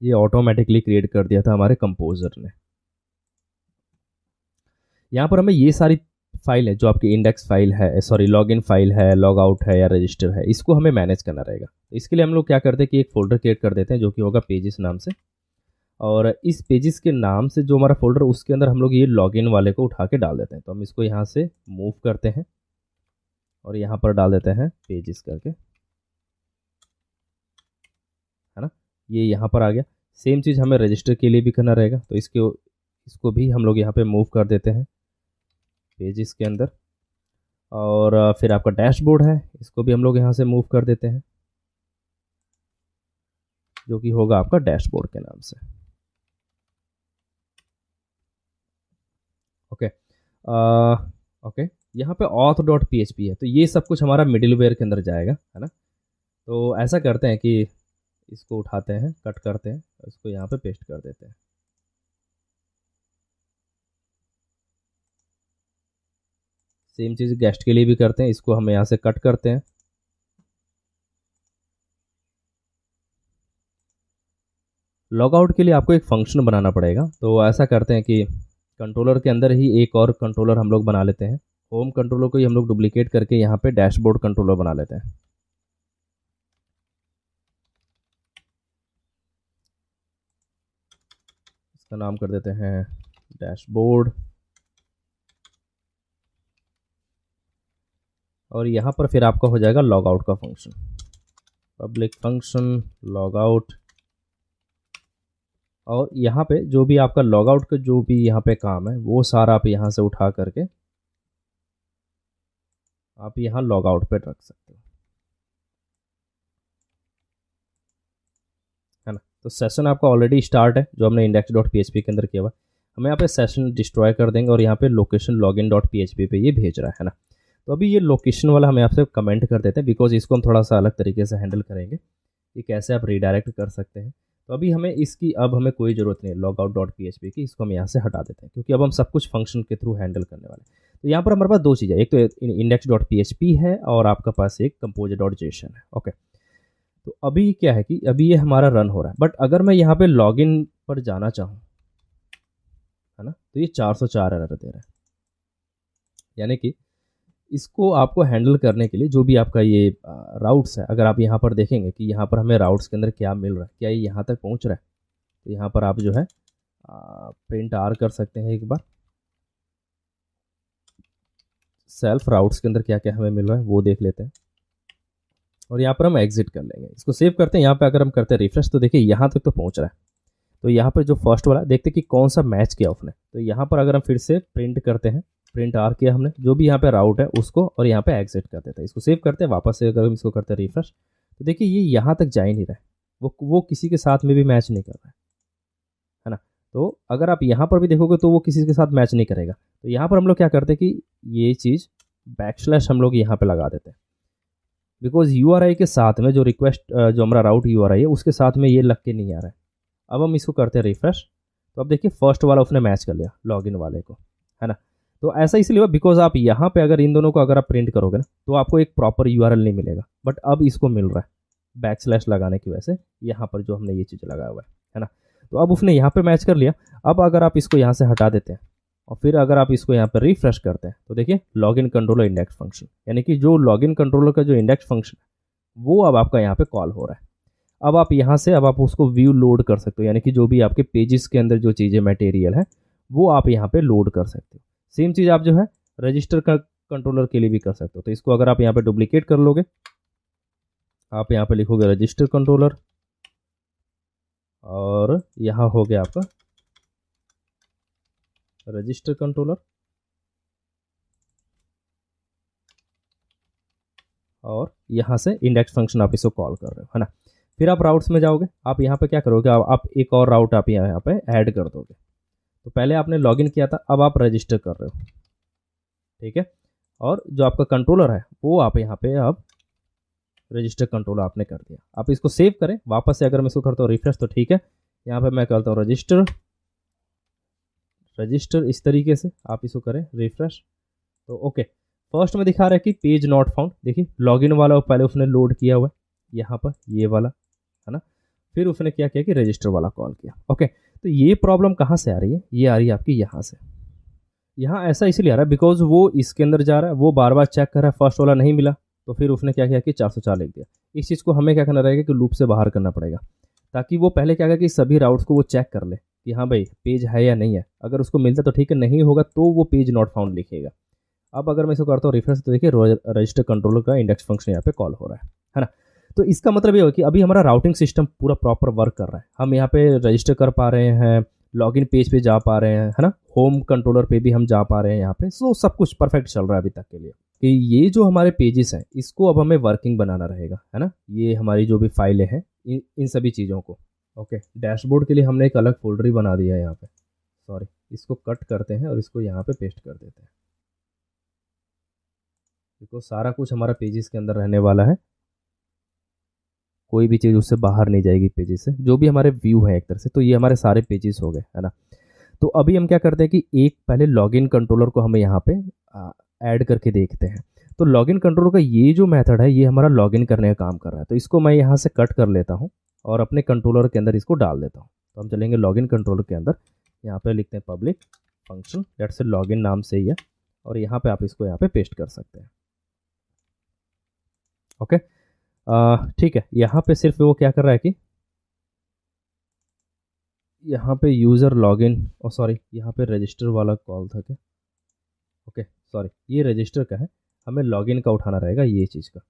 ये ऑटोमेटिकली क्रिएट कर दिया था हमारे कंपोजर ने। यहाँ पर हमें ये सारी फाइल है जो आपकी इंडेक्स फाइल है, सॉरी लॉगिन फाइल है, लॉग आउट है या रजिस्टर है, इसको हमें मैनेज करना रहेगा। तो इसके लिए हम लोग क्या करते हैं कि एक फोल्डर क्रिएट कर देते हैं जो कि होगा पेजेस नाम से। और इस पेजेस के नाम से जो हमारा फोल्डर, उसके अंदर हम लोग ये लॉगिन वाले को उठा के डाल देते हैं। तो हम इसको यहाँ से मूव करते हैं और यहाँ पर डाल देते हैं पेजेस करके, है ना। ये यहाँ पर आ गया। सेम चीज़ हमें रजिस्टर के लिए भी करना रहेगा, तो इसको भी हम लोग यहाँ पे मूव कर देते हैं पेजेस के अंदर। और फिर आपका डैशबोर्ड है, इसको भी हम लोग यहाँ से मूव कर देते हैं, जो कि होगा आपका डैशबोर्ड के नाम से। ओके ओके, यहाँ पे auth डॉट PHP है, तो ये सब कुछ हमारा मिडिलवेयर के अंदर जाएगा, है ना। तो ऐसा करते हैं कि इसको उठाते हैं, कट करते हैं, इसको यहाँ पे पेस्ट कर देते हैं। सेम चीज़ गेस्ट के लिए भी करते हैं, इसको हम यहाँ से कट करते हैं। लॉग आउट के लिए आपको एक फंक्शन बनाना पड़ेगा, तो ऐसा करते हैं कि कंट्रोलर के अंदर ही एक और कंट्रोलर हम लोग बना लेते हैं। होम कंट्रोलर को ही हम लोग डुप्लीकेट करके यहाँ पे डैशबोर्ड कंट्रोलर बना लेते हैं। इसका नाम कर देते हैं डैशबोर्ड। और यहाँ पर फिर आपका हो जाएगा लॉग आउट का function, public function log out. और यहाँ पे जो भी आपका लॉग आउट का जो भी यहाँ पे काम है वो सारा आप यहाँ से उठा करके आप यहाँ लॉग आउट पे रख सकते हो, है ना। तो सेशन आपका ऑलरेडी स्टार्ट है जो हमने index dot P H P के अंदर किया हुआ। हम यहाँ पे सेशन डिस्ट्रॉय कर देंगे और यहाँ पे location login dot P H P पे ये भेज रहा है ना। तो अभी ये लोकेशन वाला हम यहाँ पे कमेंट कर देते हैं, बिकॉज इसको हम थोड़ा सा अलग तरीके से हैंडल करेंगे कि कैसे आप रीडायरेक्ट कर सकते हैं। तो अभी हमें इसकी अब हमें कोई ज़रूरत नहीं है log out dot P H P की, इसको हम यहाँ से हटा देते हैं क्योंकि अब हम सब कुछ फंक्शन के थ्रू हैंडल करने वाले हैं। तो यहाँ पर हमारे पास दो चीज़ें, एक तो index dot P H P है और आपका पास एक कंपोजर डॉट जेसन है। ओके, तो अभी क्या है कि अभी ये हमारा रन हो रहा है, बट अगर मैं यहाँ पे लॉगिन पर जाना चाहूँ, है ना, तो ये 404 एरर दे रहा है। यानी कि इसको आपको हैंडल करने के लिए जो भी आपका ये राउट्स है, अगर आप यहाँ पर देखेंगे कि यहाँ पर हमें राउट्स के अंदर क्या मिल रहा है, क्या ये यहाँ तक पहुँच रहा है, तो यहाँ पर आप जो है प्रिंट आर कर सकते हैं एक बार। सेल्फ राउट्स के अंदर क्या क्या हमें मिल रहा है वो देख लेते हैं और यहाँ पर हम एग्जिट कर लेंगे, इसको सेव करते हैं। यहाँ पे अगर हम करते हैं रिफ्रेश तो देखिए यहाँ तक तो पहुँच रहा है। तो यहाँ पर जो फर्स्ट वाला देखते कि कौन सा मैच किया उसने, तो यहाँ पर अगर हम फिर से प्रिंट करते हैं, प्रिंट आर किया हमने जो भी यहाँ पे राउट है उसको, और यहाँ पे एग्जिट कर देते हैं, इसको सेव करते हैं वापस से। अगर हम इसको करते हैं रिफ्रेश तो देखिए ये यहाँ तक जा ही नहीं रहा है, वो किसी के साथ में भी मैच नहीं कर रहा है ना। तो अगर आप यहाँ पर भी देखोगे तो वो किसी के साथ मैच नहीं करेगा। तो यहाँ पर हम लोग क्या करते हैं कि ये चीज़ बैकस्लैश हम लोग यहाँ पे लगा देते हैं, बिकॉज यूआरआई के साथ में जो रिक्वेस्ट जो हमारा राउट यूआरआई है उसके साथ में ये लग के नहीं आ रहा है। अब हम इसको करते हैं रिफ्रेश, तो अब देखिए फर्स्ट वाला उसने मैच कर लिया लॉगिन वाले को, है ना। तो ऐसा इसलिए हुआ बिकॉज आप यहाँ पे अगर इन दोनों को अगर आप प्रिंट करोगे ना तो आपको एक प्रॉपर यूआरएल नहीं मिलेगा, बट अब इसको मिल रहा है बैकस्लैश लगाने की वजह से, यहाँ पर जो हमने ये चीज़ लगाया हुआ है ना। तो अब उसने यहाँ पे मैच कर लिया। अब अगर आप इसको यहाँ से हटा देते हैं और फिर अगर आप इसको यहाँ पर रिफ्रेश करते हैं तो देखिए लॉगिन कंट्रोलर इंडेक्स फंक्शन, यानी कि जो लॉगिन कंट्रोलर का जो इंडेक्स फंक्शन है वो अब आपका यहाँ पे कॉल हो रहा है। अब आप यहाँ से अब आप उसको व्यू लोड कर सकते हो, यानी कि जो भी आपके पेजेस के अंदर जो चीज़ें मटेरियल है वो आप यहाँ पे लोड कर सकते हो। सेम चीज़ आप जो है रजिस्टर का कंट्रोलर के लिए भी कर सकते हो। तो इसको अगर आप यहाँ पे डुप्लीकेट कर लोगे, आप यहाँ पे लिखोगे रजिस्टर कंट्रोलर और यहाँ हो गया आपका रजिस्टर कंट्रोलर, और यहाँ से इंडेक्स फंक्शन आप इसको कॉल कर रहे हो, है ना। फिर आप राउट्स में जाओगे, आप यहाँ पे क्या करोगे, आप एक और राउट आप यहाँ पे ऐड कर दोगे। तो पहले आपने लॉगिन किया था, अब आप रजिस्टर कर रहे हो, ठीक है। और जो आपका कंट्रोलर है वो आप यहाँ पे अब रजिस्टर कंट्रोलर आपने कर दिया। आप इसको सेव करें वापस से, अगर मैं इसको करता हूँ रिफ्रेश तो ठीक है, यहाँ पे मैं करता हूँ रजिस्टर इस तरीके से आप इसको करें रिफ्रेश तो ओके। फर्स्ट में दिखा रहा है कि पेज नॉट फाउंड, देखिए लॉगिन वाला पहले उसने लोड किया हुआ है यहाँ पर ये वाला, है ना। फिर उसने क्या किया कि रजिस्टर वाला कॉल किया। ओके, तो ये प्रॉब्लम कहाँ से आ रही है, ये आ रही है आपकी यहाँ से। यहाँ ऐसा इसलिए आ रहा है बिकॉज वो इसके अंदर जा रहा है, वो बार बार चेक कर रहा है, फर्स्ट वाला नहीं मिला तो फिर उसने क्या किया कि 404 लिख दिया। इस चीज़ को हमें क्या करना रहेगा कि लूप से बाहर करना पड़ेगा, ताकि वो पहले क्या करेगा कि सभी राउट्स को वो चेक कर ले कि हाँ भाई पेज है या नहीं है। अगर उसको मिलता तो ठीक है, नहीं होगा तो वो पेज नॉट फाउंड लिखेगा। अब अगर मैं इसको करता हूँ रिफ्रेश तो देखिए रजिस्टर कंट्रोलर का इंडेक्स फंक्शन यहाँ पे कॉल हो रहा है ना। तो इसका मतलब ये हो कि अभी हमारा राउटिंग सिस्टम पूरा प्रॉपर वर्क कर रहा है, हम यहाँ पे रजिस्टर कर पा रहे हैं, लॉगिन पेज पे जा पा रहे हैं, है ना, होम कंट्रोलर पे भी हम जा पा रहे हैं यहाँ पे। सो सब कुछ परफेक्ट चल रहा है अभी तक के लिए। कि ये जो हमारे पेजेस हैं इसको अब हमें वर्किंग बनाना रहेगा, है ना। ये हमारी जो भी फाइलें हैं इन सभी चीज़ों को, ओके। डैशबोर्ड के लिए हमने एक अलग फोल्डर ही बना दिया है यहाँ पे, सॉरी, इसको कट करते हैं और इसको यहाँ पे पेस्ट कर देते हैं, देखो सारा कुछ हमारा पेजेस के अंदर रहने वाला है, कोई भी चीज़ उससे बाहर नहीं जाएगी पेजेस से, जो भी हमारे व्यू है एक तरह से। तो ये हमारे सारे पेजेस हो गए, है ना। तो अभी हम क्या करते हैं कि एक पहले लॉगिन कंट्रोलर को हमें यहाँ पे ऐड करके देखते हैं। तो लॉगिन कंट्रोलर का ये जो मेथड है ये हमारा लॉगिन करने का काम कर रहा है, तो इसको मैं यहाँ से कट कर लेता हूँ और अपने कंट्रोलर के अंदर इसको डाल देता हूँ। तो हम चलेंगे लॉगिन कंट्रोलर के अंदर, यहाँ पे लिखते हैं पब्लिक फंक्शन दैट से लॉगिन नाम से ही है, और यहाँ पे आप इसको यहाँ पे पेस्ट कर सकते हैं, ओके। ठीक है, यहाँ पे सिर्फ वो क्या कर रहा है कि यहाँ पे यूज़र लॉगिन, और सॉरी यहाँ पे रजिस्टर वाला कॉल था क्या, ओके सॉरी, ये रजिस्टर का है, हमें लॉगिन का उठाना रहेगा ये चीज़ का,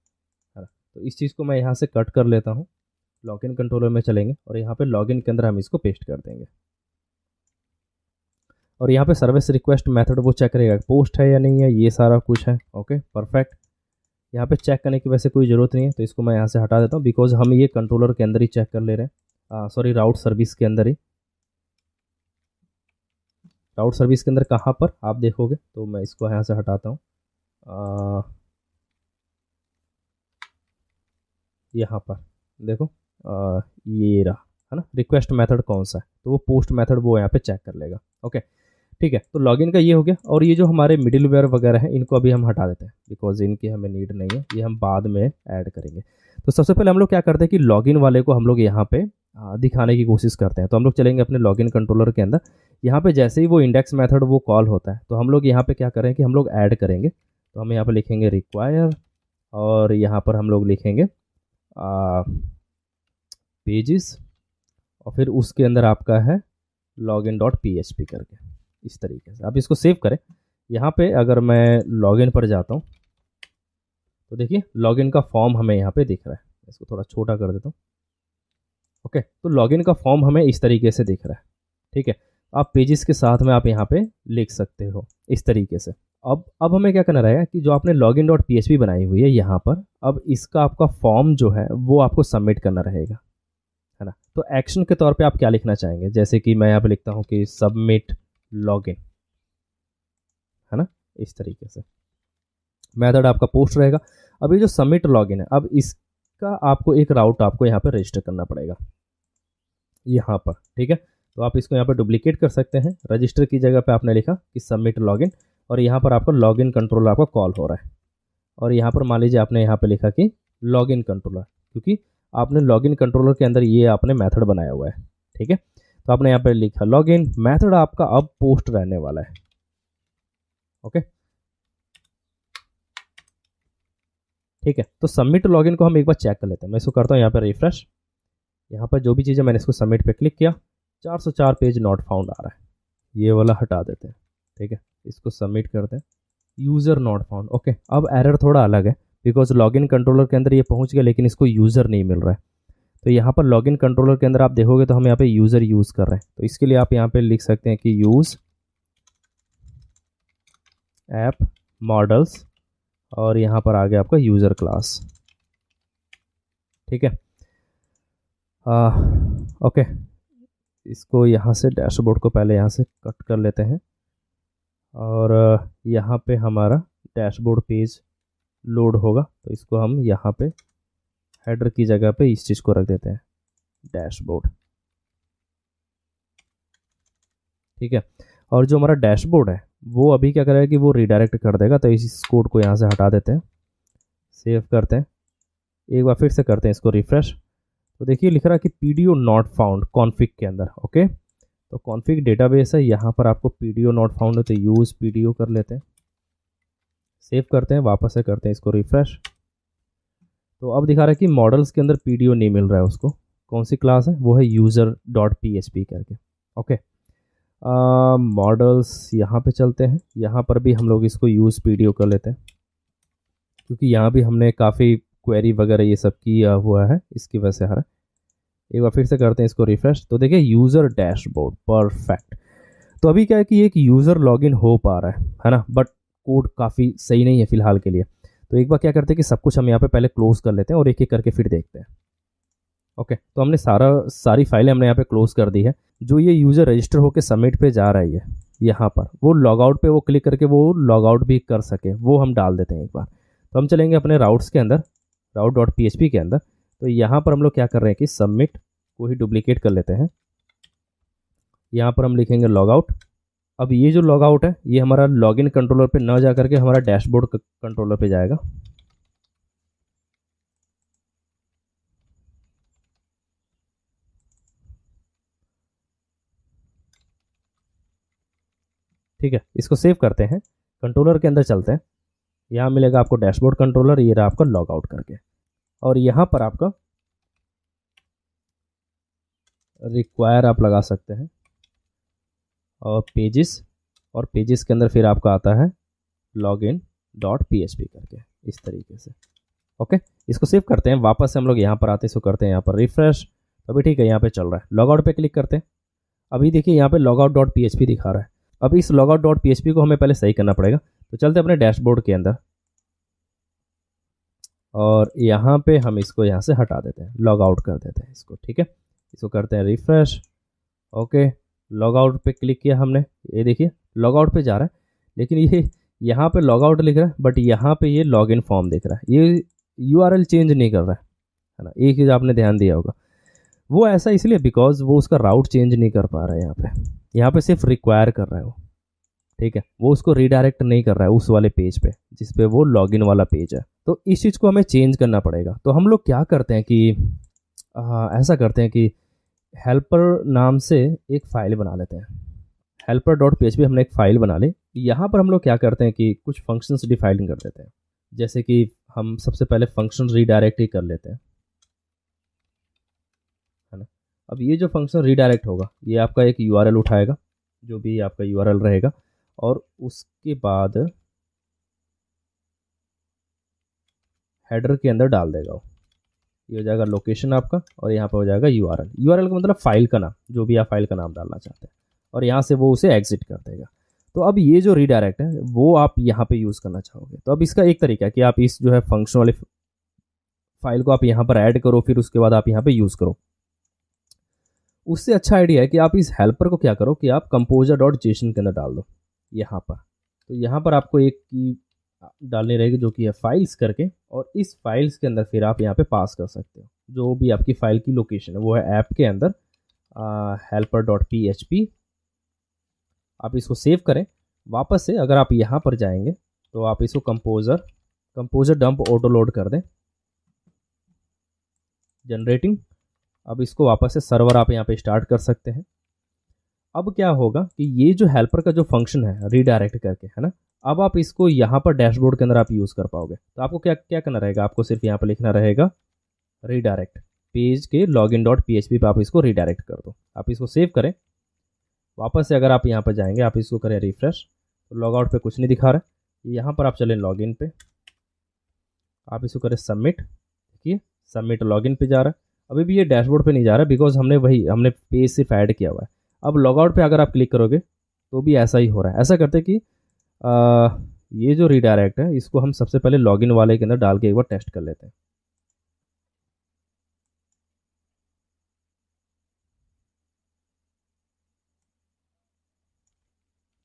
है ना। तो इस चीज़ को मैं यहाँ से कट कर लेता हूँ लॉगिन कंट्रोलर में चलेंगे और यहाँ पे लॉगिन के अंदर हम इसको पेस्ट कर देंगे और यहाँ पे सर्विस रिक्वेस्ट मेथड वो चेक करेगा पोस्ट है या नहीं है, ये सारा कुछ है। Okay perfect. यहाँ पे चेक करने की वैसे कोई ज़रूरत नहीं है, तो इसको मैं यहाँ से हटा देता हूँ बिकॉज हम ये कंट्रोलर के अंदर ही चेक कर ले रहे हैं, सॉरी राउट सर्विस के अंदर ही। राउट सर्विस के अंदर कहाँ पर आप देखोगे, तो मैं इसको यहाँ से हटाता हूँ, यहाँ पर देखो, ये रहा है ना, रिक्वेस्ट मेथड कौन सा है, तो वो पोस्ट मेथड वो यहाँ पे चेक कर लेगा। ओके ठीक है, तो लॉगिन का ये हो गया। और ये जो हमारे मिडिलवेयर वगैरह हैं इनको अभी हम हटा देते हैं बिकॉज इनकी हमें नीड नहीं है, ये हम बाद में ऐड करेंगे। तो सबसे पहले हम लोग क्या करते हैं कि लॉगिन वाले को हम लोग यहाँ पे दिखाने की कोशिश करते हैं। तो हम लोग चलेंगे अपने लॉगिन कंट्रोलर के अंदर, यहाँ पे जैसे ही वो इंडेक्स मेथड वो कॉल होता है तो हम लोग यहाँ पे क्या करें कि हम लोग ऐड करेंगे। तो हम यहाँ पे लिखेंगे रिक्वायर और यहाँ पर हम लोग लिखेंगे पेजेस और फिर उसके अंदर आपका है लॉगिन डॉट PHP करके, इस तरीके से आप इसको सेव करें। यहाँ पे अगर मैं लॉगिन पर जाता हूँ तो देखिए लॉगिन का फॉर्म हमें यहाँ पे दिख रहा है, इसको थोड़ा छोटा कर देता हूँ। ओके तो लॉगिन का फॉर्म हमें इस तरीके से दिख रहा है। ठीक है, आप पेजेस के साथ में आप यहाँ पे लिख सकते हो इस तरीके से। अब हमें क्या करना रहेगा कि जो आपने लॉगिन डॉट PHP बनाई हुई है यहाँ पर, अब इसका आपका फॉर्म जो है वो आपको सबमिट करना रहेगा, है ना। तो एक्शन के तौर पे आप क्या लिखना चाहेंगे, जैसे कि मैं यहाँ पे लिखता हूँ कि सबमिट लॉगिन, है ना, इस तरीके से। मेथड आपका पोस्ट रहेगा। अब ये जो सबमिट लॉगिन है, अब इसका आपको एक राउट आपको यहाँ पे रजिस्टर करना पड़ेगा यहाँ पर। ठीक है, तो आप इसको यहाँ पर डुप्लीकेट कर सकते हैं। रजिस्टर की जगह पे आपने लिखा कि सबमिट लॉगिन और यहाँ पर आपका लॉगिन कंट्रोलर आपका कॉल हो रहा है और यहाँ पर मान लीजिए आपने यहाँ पे लिखा कि लॉगिन कंट्रोलर, क्योंकि आपने लॉगिन कंट्रोलर के अंदर ये आपने मेथड बनाया हुआ है। ठीक है, तो आपने यहाँ पे लिखा लॉगिन, मेथड आपका अब पोस्ट रहने वाला है। ओके ठीक है, तो सबमिट लॉगिन को हम एक बार चेक कर लेते हैं। मैं इसको करता हूँ यहाँ पर रिफ्रेश, यहाँ पर जो भी चीज़ें मैंने इसको सबमिट पे क्लिक किया 404 पेज नॉट फाउंड आ रहा है, ये वाला हटा देते हैं। ठीक है, इसको सबमिट करते हैं, यूज़र नॉट फाउंड। ओके, अब एरर थोड़ा अलग है बिकॉज लॉगिन कंट्रोलर के अंदर ये पहुँच गया लेकिन इसको यूज़र नहीं मिल रहा है। तो यहाँ पर लॉगिन कंट्रोलर के अंदर आप देखोगे तो हम यहाँ पे यूज़र यूज़ कर रहे हैं, तो इसके लिए आप यहाँ पे लिख सकते हैं कि यूज़ ऐप मॉडल्स और यहाँ पर आ गया आपका यूज़र क्लास। ठीक है, ओके, इसको यहाँ से डैशबोर्ड को पहले यहाँ से कट कर लेते हैं और यहाँ पे हमारा डैशबोर्ड पेज लोड होगा, तो इसको हम यहाँ पे हेडर की जगह पे इस चीज़ को रख देते हैं डैशबोर्ड। ठीक है, और जो हमारा डैशबोर्ड है वो अभी क्या करेगा कि वो रिडायरेक्ट कर देगा, तो इस कोड को यहाँ से हटा देते हैं, सेव करते हैं, एक बार फिर से करते हैं इसको रिफ्रेश। तो देखिए लिख रहा है कि PDO नॉट फाउंड कॉन्फिग के अंदर। ओके, तो कॉन्फिग डेटाबेस है, यहाँ पर आपको PDO नॉट फाउंड है तो यूज़ PDO कर लेते हैं, सेव करते हैं, वापस से करते हैं इसको रिफ्रेश। तो अब दिखा रहा है कि मॉडल्स के अंदर PDO नहीं मिल रहा है उसको, कौन सी क्लास है वो है यूज़र डॉट PHP करके। ओके, मॉडल्स यहाँ पे चलते हैं, यहाँ पर भी हम लोग इसको यूज़ PDO कर लेते हैं क्योंकि यहाँ भी हमने काफ़ी क्वेरी वगैरह ये सब किया हुआ है, इसकी वजह से हर एक बार फिर से करते हैं इसको रिफ्रेश। तो देखिए यूज़र डैशबोर्ड परफेक्ट। तो अभी क्या है कि एक यूज़र लॉगिन हो पा रहा है ना, बट कोड काफ़ी सही नहीं है फिलहाल के लिए। तो एक बार क्या करते हैं कि सब कुछ हम यहाँ पे पहले क्लोज कर लेते हैं और एक एक करके फिर देखते हैं। ओके, तो हमने सारी फाइलें हमने यहाँ पे क्लोज कर दी है। जो ये यूज़र रजिस्टर होकर सबमिट पे जा रही है यहाँ पर, वो लॉग आउट पे वो क्लिक करके वो लॉग आउट भी कर सके, वो हम डाल देते हैं एक बार। तो हम चलेंगे अपने राउट्स के अंदर, राउट डॉट PHP के अंदर। तो यहाँ पर हम लोग क्या कर रहे हैं कि सबमिट को ही डुप्लीकेट कर लेते हैं, यहाँ पर हम लिखेंगे लॉग आउट। अब ये जो लॉग आउट है ये हमारा लॉगिन कंट्रोलर पे ना जा करके हमारा डैशबोर्ड कंट्रोलर पे जाएगा। ठीक है, इसको सेव करते हैं, कंट्रोलर के अंदर चलते हैं, यहाँ मिलेगा आपको डैशबोर्ड कंट्रोलर, ये रहा आपका लॉग आउट करके। और यहाँ पर आपका रिक्वायर आप लगा सकते हैं और पेजेस, और पेजेस के अंदर फिर आपका आता है लॉगिन डॉट PHP करके, इस तरीके से। ओके, इसको सेव करते हैं, वापस से हम लोग यहाँ पर आते हैं, इसको करते हैं यहाँ पर रिफ्रेश, तो अभी ठीक है, यहाँ पे चल रहा है। लॉगआउट पे क्लिक करते हैं, अभी देखिए यहाँ पे logout dot P H P दिखा रहा है। अब इस logout dot P H P को हमें पहले सही करना पड़ेगा, तो चलते अपने डैशबोर्ड के अंदर और यहाँ पे हम इसको यहाँ से हटा देते हैं, लॉग आउट कर देते हैं इसको, ठीक है। इसको करते हैं रिफ्रेश, ओके, लॉग आउट पे क्लिक किया हमने, ये देखिए लॉग आउट पे जा रहा है, लेकिन ये यहाँ पे लॉग आउट लिख रहा है, बट यहाँ पे ये लॉग इन फॉर्म दिख रहा है, ये यूआरएल चेंज नहीं कर रहा है ना। एक चीज़ आपने ध्यान दिया होगा, वो ऐसा इसलिए बिकॉज वो उसका राउट चेंज नहीं कर पा रहा है, यहाँ पे सिर्फ रिक्वायर कर रहा है वो, ठीक है, वो उसको रीडायरेक्ट नहीं कर रहा है उस वाले पेज पे जिस पे वो लॉगिन वाला पेज है। तो इस चीज़ को हमें चेंज करना पड़ेगा। तो हम लोग क्या करते हैं कि ऐसा करते हैं कि हेल्पर नाम से एक फ़ाइल बना लेते हैं, helper dot P H P हमने एक फ़ाइल बना ली। यहाँ पर हम लोग क्या करते हैं कि कुछ फंक्शंस डिफाइन कर देते हैं, जैसे कि हम सबसे पहले फंक्शन रीडायरेक्ट ही कर लेते हैं, है ना। अब ये जो फंक्शन रीडायरेक्ट होगा ये आपका एक यूआरएल उठाएगा, जो भी आपका यूआरएल रहेगा, और उसके बाद हेडर के अंदर डाल देगा वो, ये हो जाएगा लोकेशन आपका, और यहाँ पे हो जाएगा यूआरएल। यूआरएल का मतलब फाइल का नाम, जो भी आप फाइल का नाम डालना चाहते हैं, और यहाँ से वो उसे एग्जिट कर देगा। तो अब ये जो रीडायरेक्ट है वो आप यहाँ पे यूज़ करना चाहोगे, तो अब इसका एक तरीका है कि आप इस जो है फंक्शन वाली फाइल को आप यहाँ पर ऐड करो, फिर उसके बाद आप यहाँ पे यूज़ करो। उससे अच्छा आइडिया है कि आप इस हेल्पर को क्या करो कि आप कंपोजर डॉट जेसन के अंदर डाल दो यहाँ पर। तो यहाँ पर आपको एक की डालनी रहेगी जो कि है फाइल्स करके, और इस फाइल्स के अंदर फिर आप यहाँ पे पास कर सकते हो जो भी आपकी फ़ाइल की लोकेशन है, वो है ऐप के अंदर helper dot P H P. आप इसको सेव करें, वापस से अगर आप यहाँ पर जाएंगे तो आप इसको कंपोजर डंप ऑटो लोड कर दें, जनरेटिंग। अब इसको वापस से सर्वर आप यहाँ पे स्टार्ट कर सकते हैं। अब क्या होगा कि ये जो हेल्पर का जो फंक्शन है रीडायरेक्ट करके, है ना, अब आप इसको यहाँ पर डैशबोर्ड के अंदर आप यूज़ कर पाओगे। तो आपको क्या क्या करना रहेगा, आपको सिर्फ यहाँ पर लिखना रहेगा रीडायरेक्ट, पेज के login dot P H P पर आप इसको रीडायरेक्ट कर दो। आप इसको सेव करें, वापस से अगर आप यहाँ पर जाएंगे, आप इसको करें रिफ्रेश, तो लॉग आउट पे कुछ नहीं दिखा रहा है। यहाँ पर आप चलें लॉगिन पे, आप इसको करें सबमिट, देखिए सबमिट लॉगिन पे जा रहा है। अभी भी ये डैशबोर्ड पे नहीं जा रहा बिकॉज हमने पेज सिर्फ ऐड किया हुआ है। अब लॉग आउट पे अगर आप क्लिक करोगे तो भी ऐसा ही हो रहा है। ऐसा करते कि ये जो रीडायरेक्ट है इसको हम सबसे पहले लॉगिन वाले के अंदर डाल के एक बार टेस्ट कर लेते हैं।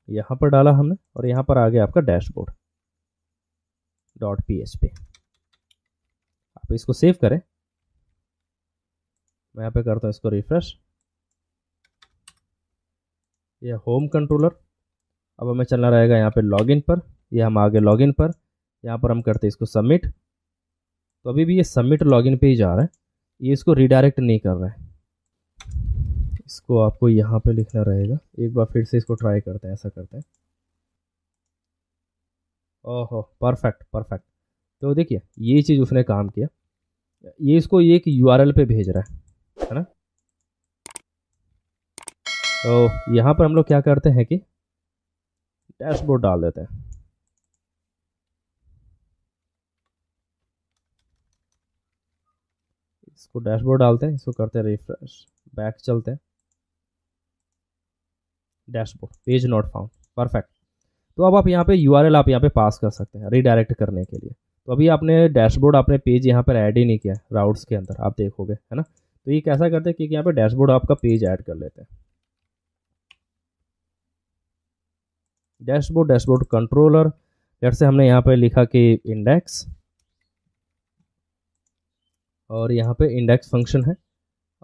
यहाँ पर डाला हमने, और यहाँ पर आ गया आपका dashboard dot P H P. आप इसको सेव करें, मैं यहाँ पे करता हूँ इसको रिफ्रेश, ये होम कंट्रोलर। अब हमें चलना रहेगा यहाँ पे लॉगिन पर, ये हम आगे लॉगिन पर, यहाँ पर हम करते हैं इसको सबमिट। तो अभी भी ये सबमिट लॉगिन पे ही जा रहा है, ये इसको रीडायरेक्ट नहीं कर रहा है। इसको आपको यहाँ पे लिखना रहेगा, एक बार फिर से इसको ट्राई करते हैं, ऐसा करते हैं। ओहो, परफेक्ट परफेक्ट। तो देखिए ये चीज़ उसने काम किया, ये इसको ये एक यूआरएल पे भेज रहा है ना। तो यहाँ पर हम लोग क्या करते हैं कि डैशबोर्ड डाल देते हैं। इसको डैशबोर्ड डालते हैं, इसको करते हैं रिफ्रेश, बैक चलते हैं, dashboard page not found, perfect. तो अब आप यहाँ पे यूआरएल आप यहाँ पे पास कर सकते हैं रीडायरेक्ट करने के लिए। तो अभी आपने डैशबोर्ड आपने पेज यहाँ पर ऐड ही नहीं किया राउट्स के अंदर, आप देखोगे, है ना। तो ये कैसा करते हैं कि यहाँ पे डैशबोर्ड आपका पेज ऐड कर लेते हैं, डैशबोर्ड कंट्रोलर, जैसे हमने यहाँ पे लिखा कि इंडेक्स, और यहाँ पे इंडेक्स फंक्शन है,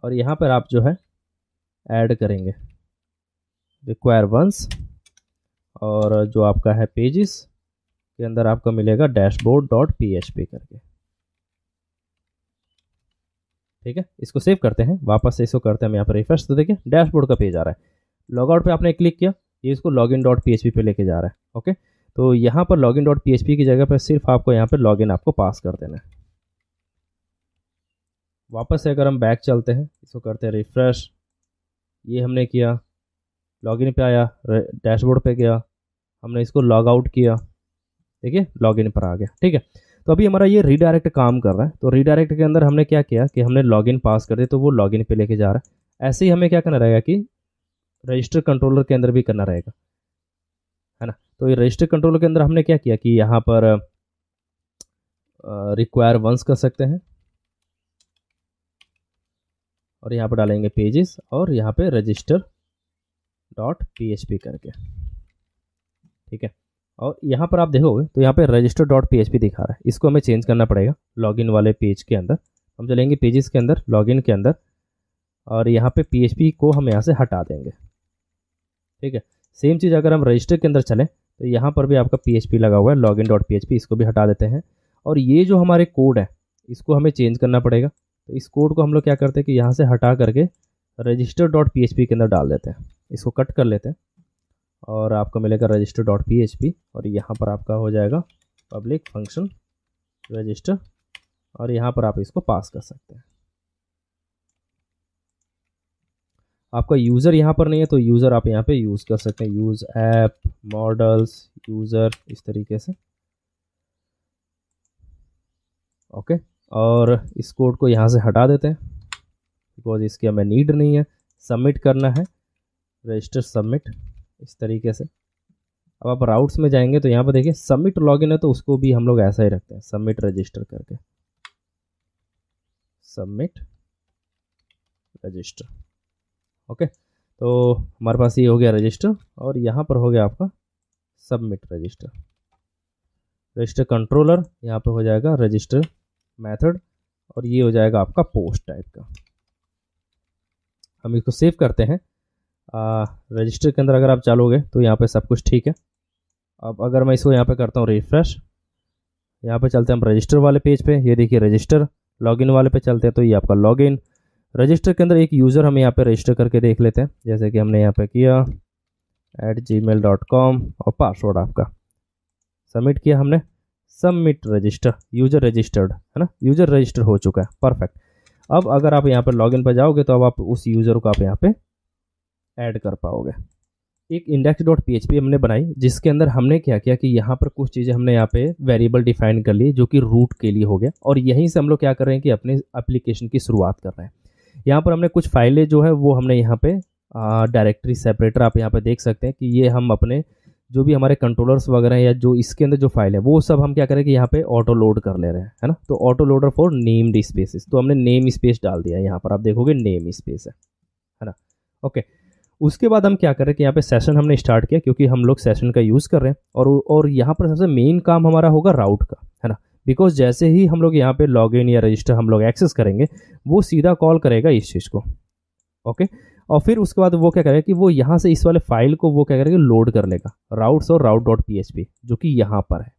और यहाँ पर आप जो है ऐड करेंगे रिक्वायर वंस, और जो आपका है पेजेस के अंदर आपको मिलेगा dashboard dot P H P करके, ठीक है। इसको सेव करते हैं, वापस से इसको करते हैं हम यहाँ पर रिफ्रेश, तो देखिए डैशबोर्ड का पेज आ रहा है। लॉगआउट पे आपने क्लिक किया, ये इसको login dot P H P पे लेके जा रहा है, ओके। तो यहाँ पर login dot P H P की जगह पर सिर्फ आपको यहाँ पर लॉगिन आपको पास कर देना है। वापस से अगर हम बैक चलते हैं, इसको करते हैं रिफ्रेश, ये हमने किया, लॉगिन पे आया, डैशबोर्ड पे गया, हमने इसको लॉग आउट किया, देखिए लॉगिन पर आ गया, ठीक है। तो अभी हमारा ये रीडायरेक्ट काम कर रहा है। तो रीडायरेक्ट के अंदर हमने क्या किया कि हमने लॉगिन पास कर दिया, तो वो लॉगिन पे लेके जा रहा है। ऐसे ही हमें क्या करना रहेगा कि रजिस्टर कंट्रोलर के अंदर भी करना रहेगा, है ना। तो ये रजिस्टर कंट्रोलर के अंदर हमने क्या किया कि यहाँ पर रिक्वायर वंस कर सकते हैं और यहाँ पर डालेंगे पेजेस और यहाँ पे रजिस्टर डॉट पी करके, ठीक है। और यहाँ पर आप देखोगे तो यहाँ पे रजिस्टर डॉट पी दिखा रहा है, इसको हमें चेंज करना पड़ेगा लॉगिन वाले पेज के अंदर। हम चलेंगे पेजेस के अंदर, लॉगिन के अंदर, और यहाँ पे पी को हम यहाँ से हटा देंगे, ठीक है। सेम चीज़ अगर हम रजिस्टर के अंदर चलें तो यहाँ पर भी आपका पी लगा हुआ है, लॉगिन डॉट पी, इसको भी हटा देते हैं। और ये जो हमारे कोड है इसको हमें चेंज करना पड़ेगा। तो इस कोड को हम लोग क्या करते हैं कि यहाँ से हटा करके रजिस्टर डॉट पी के अंदर डाल देते हैं, इसको कट कर लेते हैं और आपको मिलेगा रजिस्टर डॉट पी, और यहाँ पर आपका हो जाएगा पब्लिक फंक्शन रजिस्टर, और यहाँ पर आप इसको पास कर सकते हैं। आपका यूज़र यहाँ पर नहीं है तो यूज़र आप यहाँ पे यूज़ कर सकते हैं, यूज़ ऐप मॉडल्स यूज़र, इस तरीके से, ओके। और इस कोड को यहाँ से हटा देते हैं बिकॉज इसकी हमें नीड नहीं है। सबमिट करना है, रजिस्टर सबमिट, इस तरीके से। अब आप राउट्स में जाएंगे तो यहाँ पर देखिए सबमिट लॉगिन है, तो उसको भी हम लोग ऐसा ही रखते हैं, सबमिट रजिस्टर करके, सबमिट रजिस्टर, ओके। तो हमारे पास ये हो गया रजिस्टर, और यहाँ पर हो गया आपका सबमिट रजिस्टर। रजिस्टर कंट्रोलर यहाँ पे हो जाएगा रजिस्टर मेथड, और ये हो जाएगा आपका पोस्ट टाइप का। हम इसको सेव करते हैं। रजिस्टर के अंदर अगर आप चालोगे तो यहाँ पे सब कुछ ठीक है। अब अगर मैं इसको यहाँ पे करता हूँ रिफ्रेश, यहाँ पे चलते हैं हम रजिस्टर वाले पेज पे, ये देखिए रजिस्टर, लॉगिन वाले पे चलते हैं तो ये आपका लॉगिन। रजिस्टर के अंदर एक यूज़र हम यहाँ पे रजिस्टर करके देख लेते हैं, जैसे कि हमने यहाँ पे किया @gmail.com, और पासवर्ड आपका सबमिट किया हमने, सबमिट रजिस्टर, यूज़र रजिस्टर्ड, है ना, यूज़र रजिस्टर हो चुका है, परफेक्ट। अब अगर आप यहाँ पर लॉगिन पर जाओगे तो अब आप उस यूज़र को आप यहाँ पे ऐड कर पाओगे। एक इंडेक्स डॉट पी हमने बनाई जिसके अंदर हमने क्या किया कि यहाँ पर कुछ चीज़ें हमने यहाँ पे वेरिएबल डिफाइन कर ली जो कि रूट के लिए हो गया, और यहीं से हम लोग क्या कर रहे हैं कि अपने एप्लीकेशन की शुरुआत कर रहे हैं। यहाँ पर हमने कुछ फाइलें जो है वो हमने यहाँ पे डायरेक्टरी सेपरेटर, आप यहाँ पे देख सकते हैं कि ये हम अपने जो भी हमारे कंट्रोलर्स वगैरह या जो इसके अंदर जो फाइल है वो सब हम क्या करें कि यहाँ पे ऑटो लोड कर ले रहे हैं, है ना। तो auto loader for named spaces, तो हमने नेम स्पेस डाल दिया, यहाँ पर आप देखोगे नेम स्पेस है ना, ओके। उसके बाद हम क्या कर रहे हैं कि यहाँ पे सेशन हमने स्टार्ट किया, क्योंकि हम लोग सेशन का यूज़ कर रहे हैं, और यहाँ पर सबसे मेन काम हमारा होगा राउट का, है ना। बिकॉज जैसे ही हम लोग यहाँ पे लॉगिन या रजिस्टर हम लोग एक्सेस करेंगे वो सीधा कॉल करेगा इस चीज़ को, ओके। और फिर उसके बाद वो क्या करेगा कि वो यहाँ से इस वाले फाइल को वो क्या करेगा लोड कर लेगा, राउट्स और राउट डॉट पी जो कि यहाँ पर है,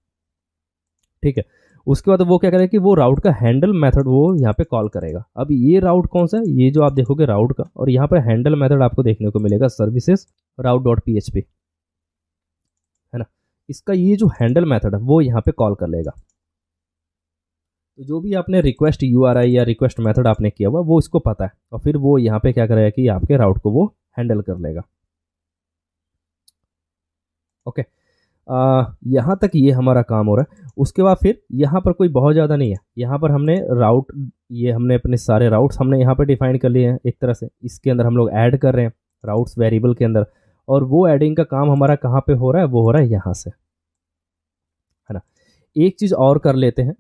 ठीक है। उसके बाद वो क्या करेगा कि वो राउट का हैंडल मेथड वो यहाँ पे कॉल करेगा। अब ये राउट कौन सा है, ये जो आप देखोगे राउट का, और यहाँ पे हैंडल मेथड आपको देखने को मिलेगा सर्विसेज राउट डॉट पी, है ना। इसका ये जो हैंडल मेथड है वो यहाँ पे कॉल कर लेगा। तो जो भी आपने रिक्वेस्ट URI या रिक्वेस्ट मेथड आपने किया हुआ वो इसको पता है, और फिर वो यहाँ पे क्या करेगा कि आपके राउट को वो हैंडल कर लेगा, ओके। यहाँ तक ये हमारा काम हो रहा है। उसके बाद फिर यहाँ पर कोई बहुत ज़्यादा नहीं है, यहाँ पर हमने राउट, ये हमने अपने सारे राउट्स हमने यहाँ पर डिफाइन कर लिए हैं एक तरह से। इसके अंदर हम लोग ऐड कर रहे हैं राउट्स वेरिएबल के अंदर, और वो ऐडिंग का काम हमारा कहाँ पे हो रहा है, वो हो रहा है यहाँ से, है ना। एक चीज़ और कर लेते हैं,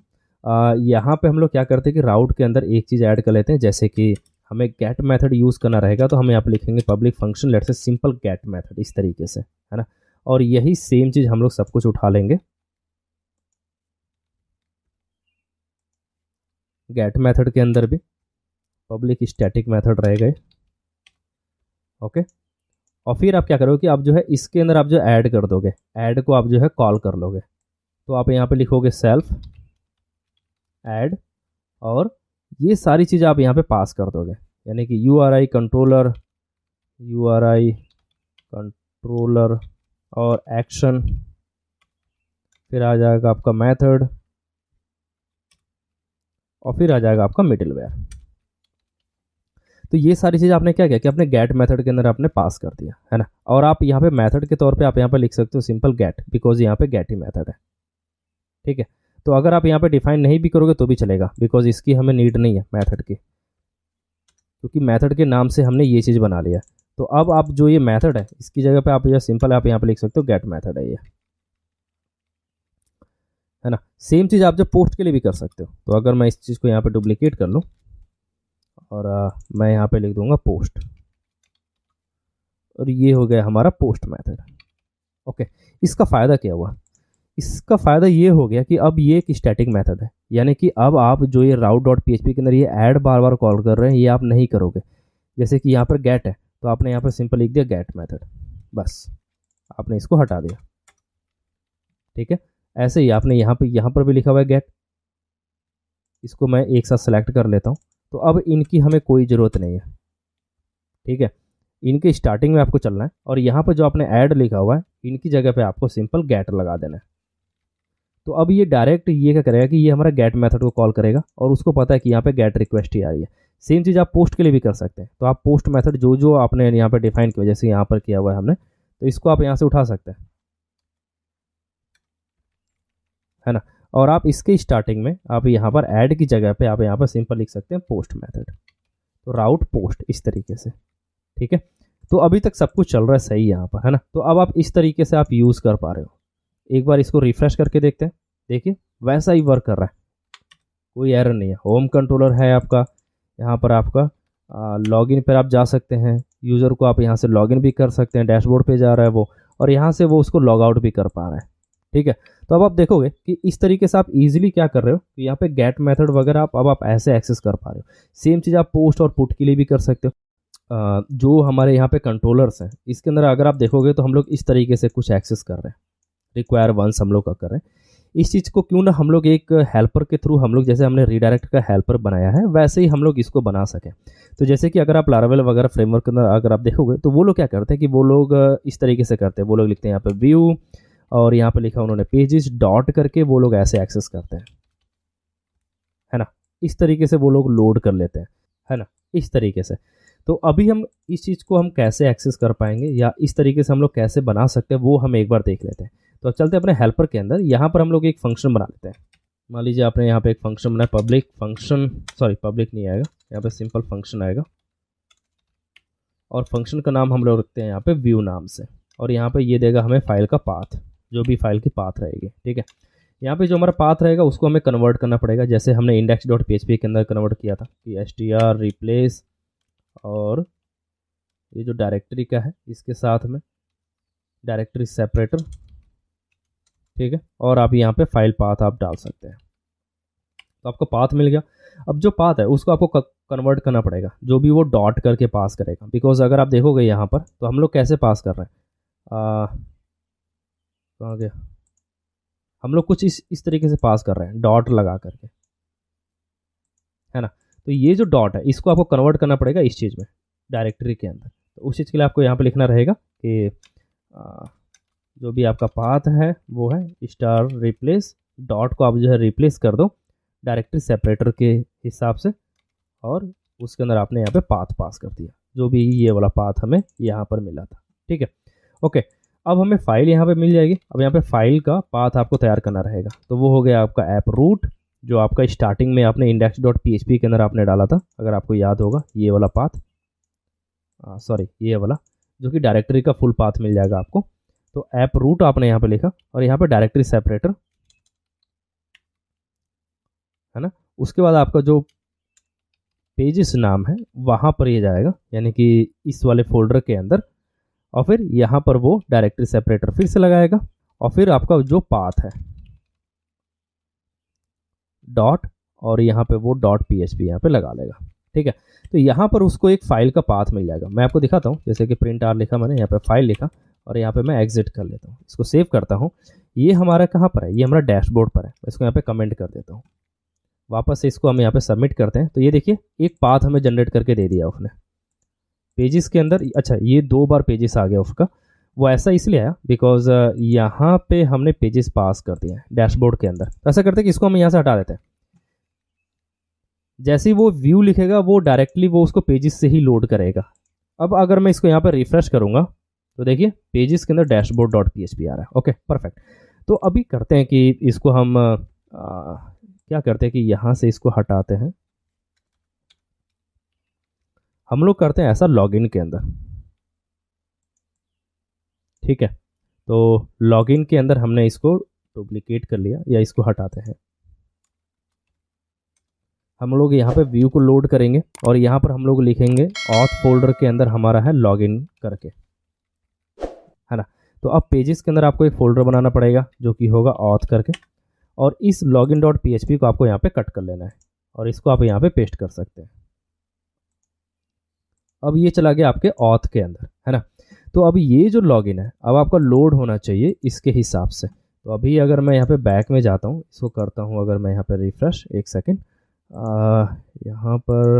यहाँ पे हम लोग क्या करते हैं कि राउट के अंदर एक चीज़ ऐड कर लेते हैं, जैसे कि हमें गेट मेथड यूज़ करना रहेगा तो हम यहाँ पे लिखेंगे public function let's say simple get method, इस तरीके से, है ना। और यही सेम चीज़ हम लोग सब कुछ उठा लेंगे, गेट मेथड के अंदर भी पब्लिक स्टैटिक मेथड रहेगा, ओके। और फिर आप क्या करोगे कि आप जो है इसके अंदर आप जो ऐड कर दोगे, ऐड को आप जो है कॉल कर लोगे। तो आप यहाँ पे लिखोगे सेल्फ ऐड, और ये सारी चीज़ आप यहाँ पे पास कर दोगे, यानी कि URI कंट्रोलर और एक्शन, फिर आ जाएगा आपका मेथड, और फिर आ जाएगा आपका मिडलवेयर। तो ये सारी चीज़ आपने क्या किया कि अपने गेट मेथड के अंदर आपने पास कर दिया, है ना। और आप यहाँ पे मेथड के तौर पे आप यहाँ पे लिख सकते हो सिंपल गेट, बिकॉज यहाँ पे गेट ही मेथड है, ठीक है। तो अगर आप यहाँ पे डिफाइन नहीं भी करोगे तो भी चलेगा, बिकॉज इसकी हमें नीड नहीं है मेथड की, क्योंकि मेथड के नाम से हमने ये चीज़ बना लिया। तो अब आप जो ये मेथड है इसकी जगह पे आप ये सिंपल आप यहाँ पे लिख सकते हो गेट मेथड है ये, है ना। सेम चीज़ आप जब पोस्ट के लिए भी कर सकते हो। तो अगर मैं इस चीज़ को यहाँ पे डुप्लीकेट कर लूँ और मैं यहाँ पे लिख दूंगा पोस्ट, और ये हो गया हमारा पोस्ट मेथड। ओके, इसका फ़ायदा क्या हुआ? इसका फ़ायदा ये हो गया कि अब ये एक स्टैटिक मेथड है, यानी कि अब आप जो ये राउट डॉट पीएचपी के अंदर ये ऐड बार बार कॉल कर रहे हैं, ये आप नहीं करोगे। जैसे कि यहाँ पर गेट है तो आपने यहाँ पर सिंपल लिख दिया गेट मेथड, बस आपने इसको हटा दिया, ठीक है। ऐसे ही आपने यहाँ पर भी लिखा हुआ है गेट, इसको मैं एक साथ सेलेक्ट कर लेता हूँ। तो अब इनकी हमें कोई ज़रूरत नहीं है, ठीक है। इनके स्टार्टिंग में आपको चलना है, और यहाँ पर जो आपने ऐड लिखा हुआ है इनकी जगह पे आपको सिंपल गेट लगा देना है। तो अब ये डायरेक्ट ये क्या करेगा कि ये हमारा गेट मेथड को कॉल करेगा, और उसको पता है कि यहाँ पे गेट रिक्वेस्ट ही आ रही है। सेम चीज़ आप पोस्ट के लिए भी कर सकते हैं। तो आप पोस्ट मेथड जो जो आपने यहाँ पे डिफाइन किया, जैसे यहाँ पर किया हुआ है हमने, तो इसको आप यहाँ से उठा सकते हैं, है ना। और आप इसके स्टार्टिंग में आप यहाँ पर ऐड की जगह पे आप यहाँ पर सिंपल लिख सकते हैं पोस्ट मेथड, तो राउट पोस्ट इस तरीके से, ठीक है। तो अभी तक सब कुछ चल रहा है सही यहाँ पर, है ना। तो अब आप इस तरीके से आप यूज़ कर पा रहे हो। एक बार इसको रिफ्रेश करके देखते हैं, देखिए वैसा ही वर्क कर रहा है, कोई एरर नहीं है। होम कंट्रोलर है आपका, यहाँ पर आपका लॉगिन पर आप जा सकते हैं, यूज़र को आप यहाँ से लॉगिन भी कर सकते हैं, डैशबोर्ड पे जा रहा है वो, और यहाँ से वो उसको लॉग आउट भी कर पा रहा है, ठीक है। तो अब आप देखोगे कि इस तरीके से आप इजीली क्या कर रहे हो कि यहाँ पे गेट मेथड वगैरह आप ऐसे एक्सेस कर पा रहे हो। सेम चीज़ आप पोस्ट और पुट के लिए भी कर सकते हो। जो हमारे यहाँ पे कंट्रोलर्स हैं इसके अंदर अगर आप देखोगे तो हम लोग इस तरीके से कुछ एक्सेस कर रहे हैं, रिक्वायर वंस हम लोग का कर रहे हैं। इस चीज़ को क्यों ना हम लोग एक हेल्पर के थ्रू, हम लोग जैसे हमने रीडायरेक्ट का हेल्पर बनाया है वैसे ही हम लोग इसको बना सकें। तो जैसे कि अगर आप लारावेल वगैरह फ्रेमवर्क के अंदर अगर आप देखोगे तो वो लोग क्या करते हैं कि वो लोग इस तरीके से करते हैं, वो लोग लिखते हैं यहाँ पे व्यू, और यहाँ पे लिखा उन्होंने पेजेस डॉट करके वो लोग ऐसे एक्सेस करते हैं, है ना। इस तरीके से वो लोग लोड कर लेते हैं, है ना, इस तरीके से। तो अभी हम इस चीज़ को हम कैसे एक्सेस कर पाएंगे या इस तरीके से हम लोग कैसे बना सकते हैं वो हम एक बार देख लेते हैं। तो चलते हैं अपने हेल्पर के अंदर। यहाँ पर हम लोग एक फंक्शन बना लेते हैं। मान लीजिए आपने यहाँ पे एक फंक्शन बनाया, पब्लिक फंक्शन, सॉरी पब्लिक नहीं आएगा, यहाँ पे सिंपल फंक्शन आएगा, और फंक्शन का नाम हम लोग रखते हैं यहाँ पे व्यू नाम से, और यहाँ पे ये देगा हमें फाइल का पाथ, जो भी फाइल की पाथ रहेगी, ठीक है। यहाँ पे जो हमारा पाथ रहेगा उसको हमें कन्वर्ट करना पड़ेगा, जैसे हमने index.php के अंदर कन्वर्ट किया था कि str रिप्लेस, और ये जो डायरेक्टरी का है इसके साथ में डायरेक्टरी सेपरेटर, ठीक है। और आप यहाँ पे फाइल पाथ आप डाल सकते हैं। तो आपको पाथ मिल गया। अब जो पाथ है उसको आपको कन्वर्ट करना पड़ेगा, जो भी वो डॉट करके पास करेगा, बिकॉज अगर आप देखोगे यहाँ पर तो हम लोग कैसे पास कर रहे हैं, कहाँ गया, हम लोग कुछ इस तरीके से पास कर रहे हैं डॉट लगा करके, है ना। तो ये जो डॉट है इसको आपको कन्वर्ट करना पड़ेगा इस चीज़ में, डायरेक्टरी के अंदर। तो उस चीज़ के लिए आपको यहाँ पे लिखना रहेगा कि जो भी आपका पाथ है वो है स्टार रिप्लेस, डॉट को आप जो है रिप्लेस कर दो डायरेक्टरी सेपरेटर के हिसाब से, और उसके अंदर आपने यहाँ पे पाथ पास कर दिया, जो भी ये वाला पाथ हमें यहाँ पर मिला था, ठीक है। ओके, अब हमें फाइल यहाँ पे मिल जाएगी। अब यहाँ पे फाइल का पाथ आपको तैयार करना रहेगा। तो वो हो गया आपका ऐप रूट, जो आपका स्टार्टिंग में आपने index.php के अंदर आपने डाला था, अगर आपको याद होगा ये वाला पाथ, सॉरी ये वाला, जो कि डायरेक्टरी का फुल पाथ मिल जाएगा आपको। तो ऐप रूट आपने यहाँ पे लिखा, और यहाँ पे डायरेक्टरी सेपरेटर, है ना। उसके बाद आपका जो पेजेस नाम है वहाँ पर ये जाएगा, यानी कि इस वाले फोल्डर के अंदर, और फिर यहाँ पर वो डायरेक्टरी सेपरेटर फिर से लगाएगा, और फिर आपका जो पाथ है डॉट, और यहाँ पे वो डॉट php यहाँ पे लगा लेगा, ठीक है। तो यहाँ पर उसको एक फाइल का पाथ मिल जाएगा। मैं आपको दिखाता हूँ, जैसे कि प्रिंट आर लिखा मैंने, यहाँ पे फाइल लिखा, और यहाँ पे मैं एग्जिट कर लेता हूँ, इसको सेव करता हूँ। ये हमारा कहाँ पर है, ये हमारा डैशबोर्ड पर है। इसको यहाँ पे कमेंट कर देता हूँ, वापस से इसको हम यहाँ पे सबमिट करते हैं। तो ये देखिए एक पाथ हमें जनरेट करके दे दिया उसने पेजेस के अंदर। अच्छा, ये 2 बार पेजेस आ गया उसका, वो ऐसा इसलिए आया बिकॉज यहाँ पे हमने पेजेस पास कर दिए हैं डैशबोर्ड के अंदर। तो ऐसा करते हैं कि इसको हम यहाँ से हटा देते हैं। जैसे ही वो व्यू लिखेगा वो डायरेक्टली वो उसको पेजेस से ही लोड करेगा। अब अगर मैं इसको यहाँ पर रिफ्रेश करूँगा तो देखिए पेजेस के अंदर डैशबोर्ड डॉट php आ रहा है। Okay perfect. तो अभी करते हैं कि इसको हम क्या करते हैं कि यहाँ से इसको हटाते हैं। हम लोग करते हैं ऐसा लॉगिन के अंदर, ठीक है। तो लॉगिन के अंदर हमने इसको डुप्लीकेट कर लिया या इसको हटाते हैं। हम लोग यहाँ पे व्यू को लोड करेंगे और यहाँ पर हम लोग लिखेंगे ऑथ फोल्डर के अंदर हमारा है लॉगिन करके, है ना। तो अब पेजेस के अंदर आपको एक फोल्डर बनाना पड़ेगा जो कि होगा ऑथ करके, और इस लॉगिन डॉट पीएचपी को आपको यहाँ पे कट कर लेना है और इसको आप यहाँ पे पेस्ट कर सकते हैं। अब ये चला गया आपके ऑथ के अंदर, है ना। तो अब ये जो लॉगिन है अब आपका लोड होना चाहिए इसके हिसाब से। तो अभी अगर मैं यहाँ पे बैक में जाता हूँ, इसको करता हूँ, अगर मैं यहाँ पे रिफ्रेश, एक सेकेंड, यहाँ पर,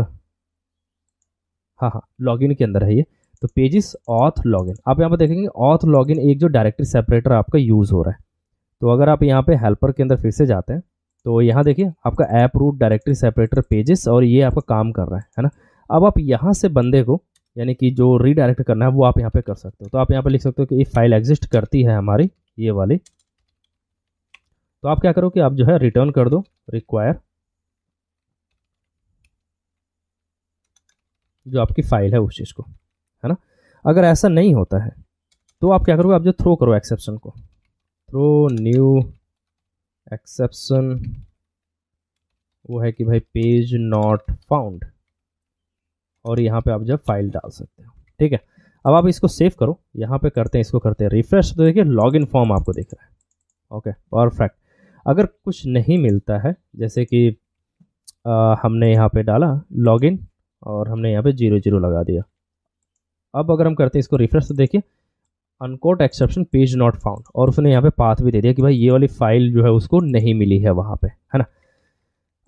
हाँ हाँ, लॉगिन के अंदर है ये। तो पेजेस ऑथ लॉगिन, आप यहाँ पर देखेंगे ऑथ लॉगिन एक जो डायरेक्टरी सेपरेटर आपका यूज़ हो रहा है। तो अगर आप यहाँ पे हेल्पर के अंदर फिर से जाते हैं तो यहाँ देखिए आपका app root directory separator pages, और ये आपका काम कर रहा है ना। अब आप यहाँ से बंदे को, यानी कि जो रीडायरेक्ट करना है वो आप यहाँ पे कर सकते हो। तो आप यहाँ पे लिख सकते हो कि ये फाइल एग्जिस्ट करती है हमारी ये वाली, तो आप क्या करो कि आप जो है रिटर्न कर दो रिक्वायर, जो आपकी फाइल है उस चीज़ को, है ना। अगर ऐसा नहीं होता है तो आप क्या करोगे, आप जो थ्रो करो एक्सेप्शन को, थ्रो न्यू एक्सेप्शन, वो है कि भाई पेज नॉट फाउंड, और यहाँ पे आप जब फाइल डाल सकते हो, ठीक है। अब आप इसको सेव करो, यहाँ पे करते हैं, इसको करते हैं रिफ्रेश, तो देखिए लॉगिन फॉर्म आपको दिख रहा है। Okay, perfect. अगर कुछ नहीं मिलता है, जैसे कि हमने यहाँ पे डाला लॉगिन और हमने यहाँ पे 00 लगा दिया, अब अगर हम करते हैं इसको रिफ्रेश तो देखिए unquote exception page not found, और उसने यहाँ पे पाथ भी दे दिया कि भाई ये वाली फाइल जो है उसको नहीं मिली है वहाँ पे, है ना।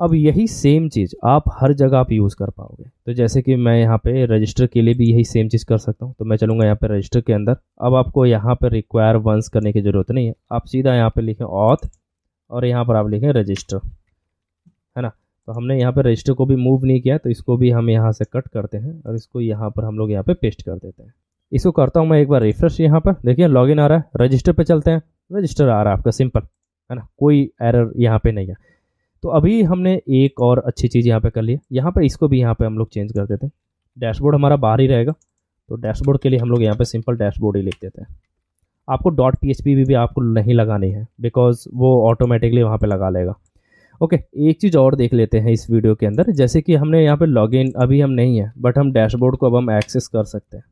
अब यही सेम चीज़ आप हर जगह आप यूज़ कर पाओगे। तो जैसे कि मैं यहाँ पे रजिस्टर के लिए भी यही सेम चीज़ कर सकता हूँ। तो मैं चलूँगा यहाँ पे रजिस्टर के अंदर, अब आपको यहाँ पे रिक्वायर वंस करने की ज़रूरत नहीं है, आप सीधा यहाँ पे लिखें ऑथ और यहाँ पर आप लिखें रजिस्टर, है ना। तो हमने यहाँ पे रजिस्टर को भी मूव नहीं किया, तो इसको भी हम यहाँ से कट करते हैं और इसको यहाँ पर हम लोग यहाँ पे पेस्ट कर देते हैं। इसको करता हूँ मैं एक बार रिफ्रेश, यहाँ पर देखिए लॉगिन आ रहा है, रजिस्टर पे चलते हैं, रजिस्टर आ रहा है आपका सिंपल, है ना, कोई एरर यहाँ पे नहीं है। तो अभी हमने एक और अच्छी चीज़ यहाँ पे कर ली, यहाँ पर इसको भी यहाँ पे हम लोग चेंज कर देते हैं। डैशबोर्ड हमारा बाहर ही रहेगा, तो डैशबोर्ड के लिए हम लोग यहाँ पे सिंपल डैशबोर्ड ही लिख देते हैं। आपको डॉट पीएचपी भी आपको नहीं लगानी है, बिकॉज वो ऑटोमेटिकली वहाँ पे लगा लेगा। ओके, एक चीज़ और देख लेते हैं इस वीडियो के अंदर, जैसे कि हमने यहाँ पे लॉगिन अभी हम नहीं है, बट हम डैशबोर्ड को अब हम एक्सेस कर सकते हैं,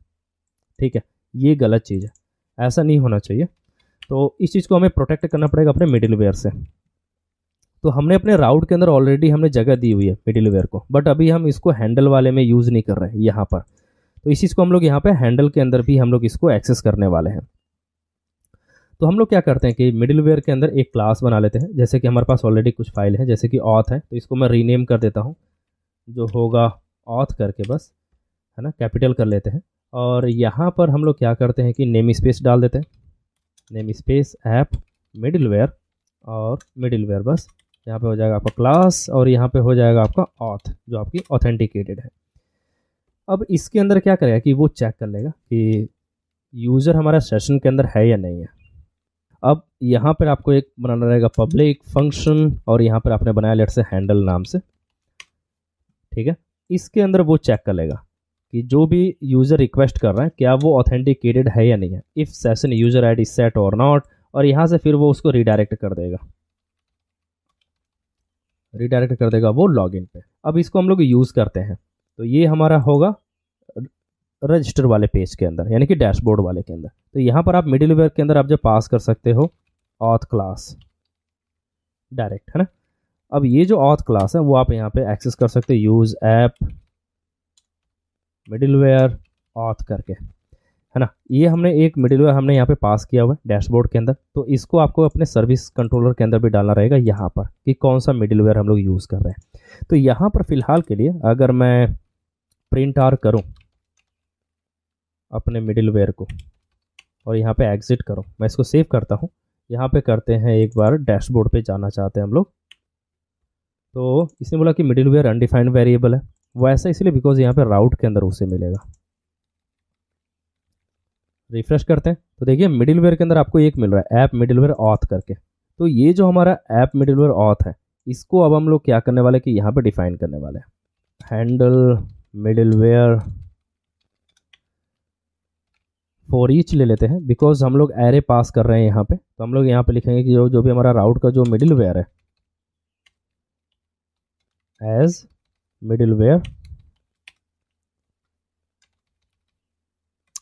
ठीक है। ये गलत चीज़ है, ऐसा नहीं होना चाहिए। तो इस चीज़ को हमें प्रोटेक्ट करना पड़ेगा अपने मिडिलवेयर से। तो हमने अपने राउट के अंदर ऑलरेडी हमने जगह दी हुई है मिडिलवेयर को, बट अभी हम इसको हैंडल वाले में यूज़ नहीं कर रहे हैं यहाँ पर। तो इस चीज़ को हम लोग यहाँ पे हैंडल के अंदर भी हम लोग इसको एक्सेस करने वाले हैं। तो हम लोग क्या करते हैं कि मिडिलवेयर के अंदर एक क्लास बना लेते हैं, जैसे कि हमारे पास ऑलरेडी कुछ फाइल है, जैसे कि ऑथ है, तो इसको मैं रीनेम कर देता हूँ, जो होगा ऑथ करके बस, है ना, कैपिटल कर लेते हैं। और यहाँ पर हम लोग क्या करते हैं कि नेम स्पेस डाल देते हैं, नेम स्पेस ऐप मिडिलवेयर, और मिडिलवेयर बस यहाँ पे हो जाएगा आपका क्लास, और यहाँ पे हो जाएगा आपका ऑथ जो आपकी ऑथेंटिकेटेड है। अब इसके अंदर क्या करेगा कि वो चेक कर लेगा कि यूज़र हमारा सेशन के अंदर है या नहीं है। अब यहाँ पर आपको एक बनाना रहेगा पब्लिक फंक्शन, और यहाँ पर आपने बनाया लेट से हैंडल नाम से, ठीक है। इसके अंदर वो चेक कर लेगा कि जो भी यूज़र रिक्वेस्ट कर रहा है क्या वो ऑथेंटिकेटेड है या नहीं है, if session user ID set और नॉट, और यहाँ से फिर वो उसको रिडायरेक्ट कर देगा, रिडायरेक्ट कर देगा वो लॉगिन पे। अब इसको हम लोग यूज़ करते हैं, तो ये हमारा होगा रजिस्टर वाले पेज के अंदर, यानी कि डैशबोर्ड वाले के अंदर। तो यहाँ पर आप मिडिलवेयर के अंदर आप जो पास कर सकते हो ऑथ क्लास डायरेक्ट, है ना। अब ये जो ऑथ क्लास है वो आप यहाँ पे एक्सेस कर सकते हो, यूज़ ऐप मिडिलवेयर ऑथ करके, है ना। ये हमने एक मिडिलवेयर हमने यहाँ पे पास किया हुआ है डैशबोर्ड के अंदर, तो इसको आपको अपने सर्विस कंट्रोलर के अंदर भी डालना रहेगा यहाँ पर कि कौन सा मिडिलवेयर हम लोग यूज़ कर रहे हैं। तो यहाँ पर फिलहाल के लिए अगर मैं प्रिंट आर करूँ अपने मिडिलवेयर को और यहाँ पे एग्जिट करूँ, मैं इसको सेव करता हूँ, यहाँ पे करते हैं एक बार डैशबोर्ड पे जाना चाहते हैं हम लोग। तो इसने बोला कि मिडिलवेयर अनडिफाइंड वेरिएबल है, वो ऐसा इसलिए बिकॉज यहाँ पे राउट के अंदर उसे मिलेगा। रिफ्रेश करते हैं तो देखिए मिडिलवेयर के अंदर आपको एक मिल रहा है ऐप मिडिलवेयर ऑथ करके, तो ये जो हमारा ऐप मिडिलवेयर ऑथ है, इसको अब हम लोग क्या करने वाले कि यहाँ पे डिफाइन करने वाले हैं। हैंडल मिडिलवेयर फॉर ईच ले लेते हैं, बिकॉज हम लोग एरे पास कर रहे हैं यहाँ पे, तो हम लोग यहाँ पे लिखेंगे कि जो भी हमारा राउट का जो मिडिलवेयर है, एज मिडिलवेयर,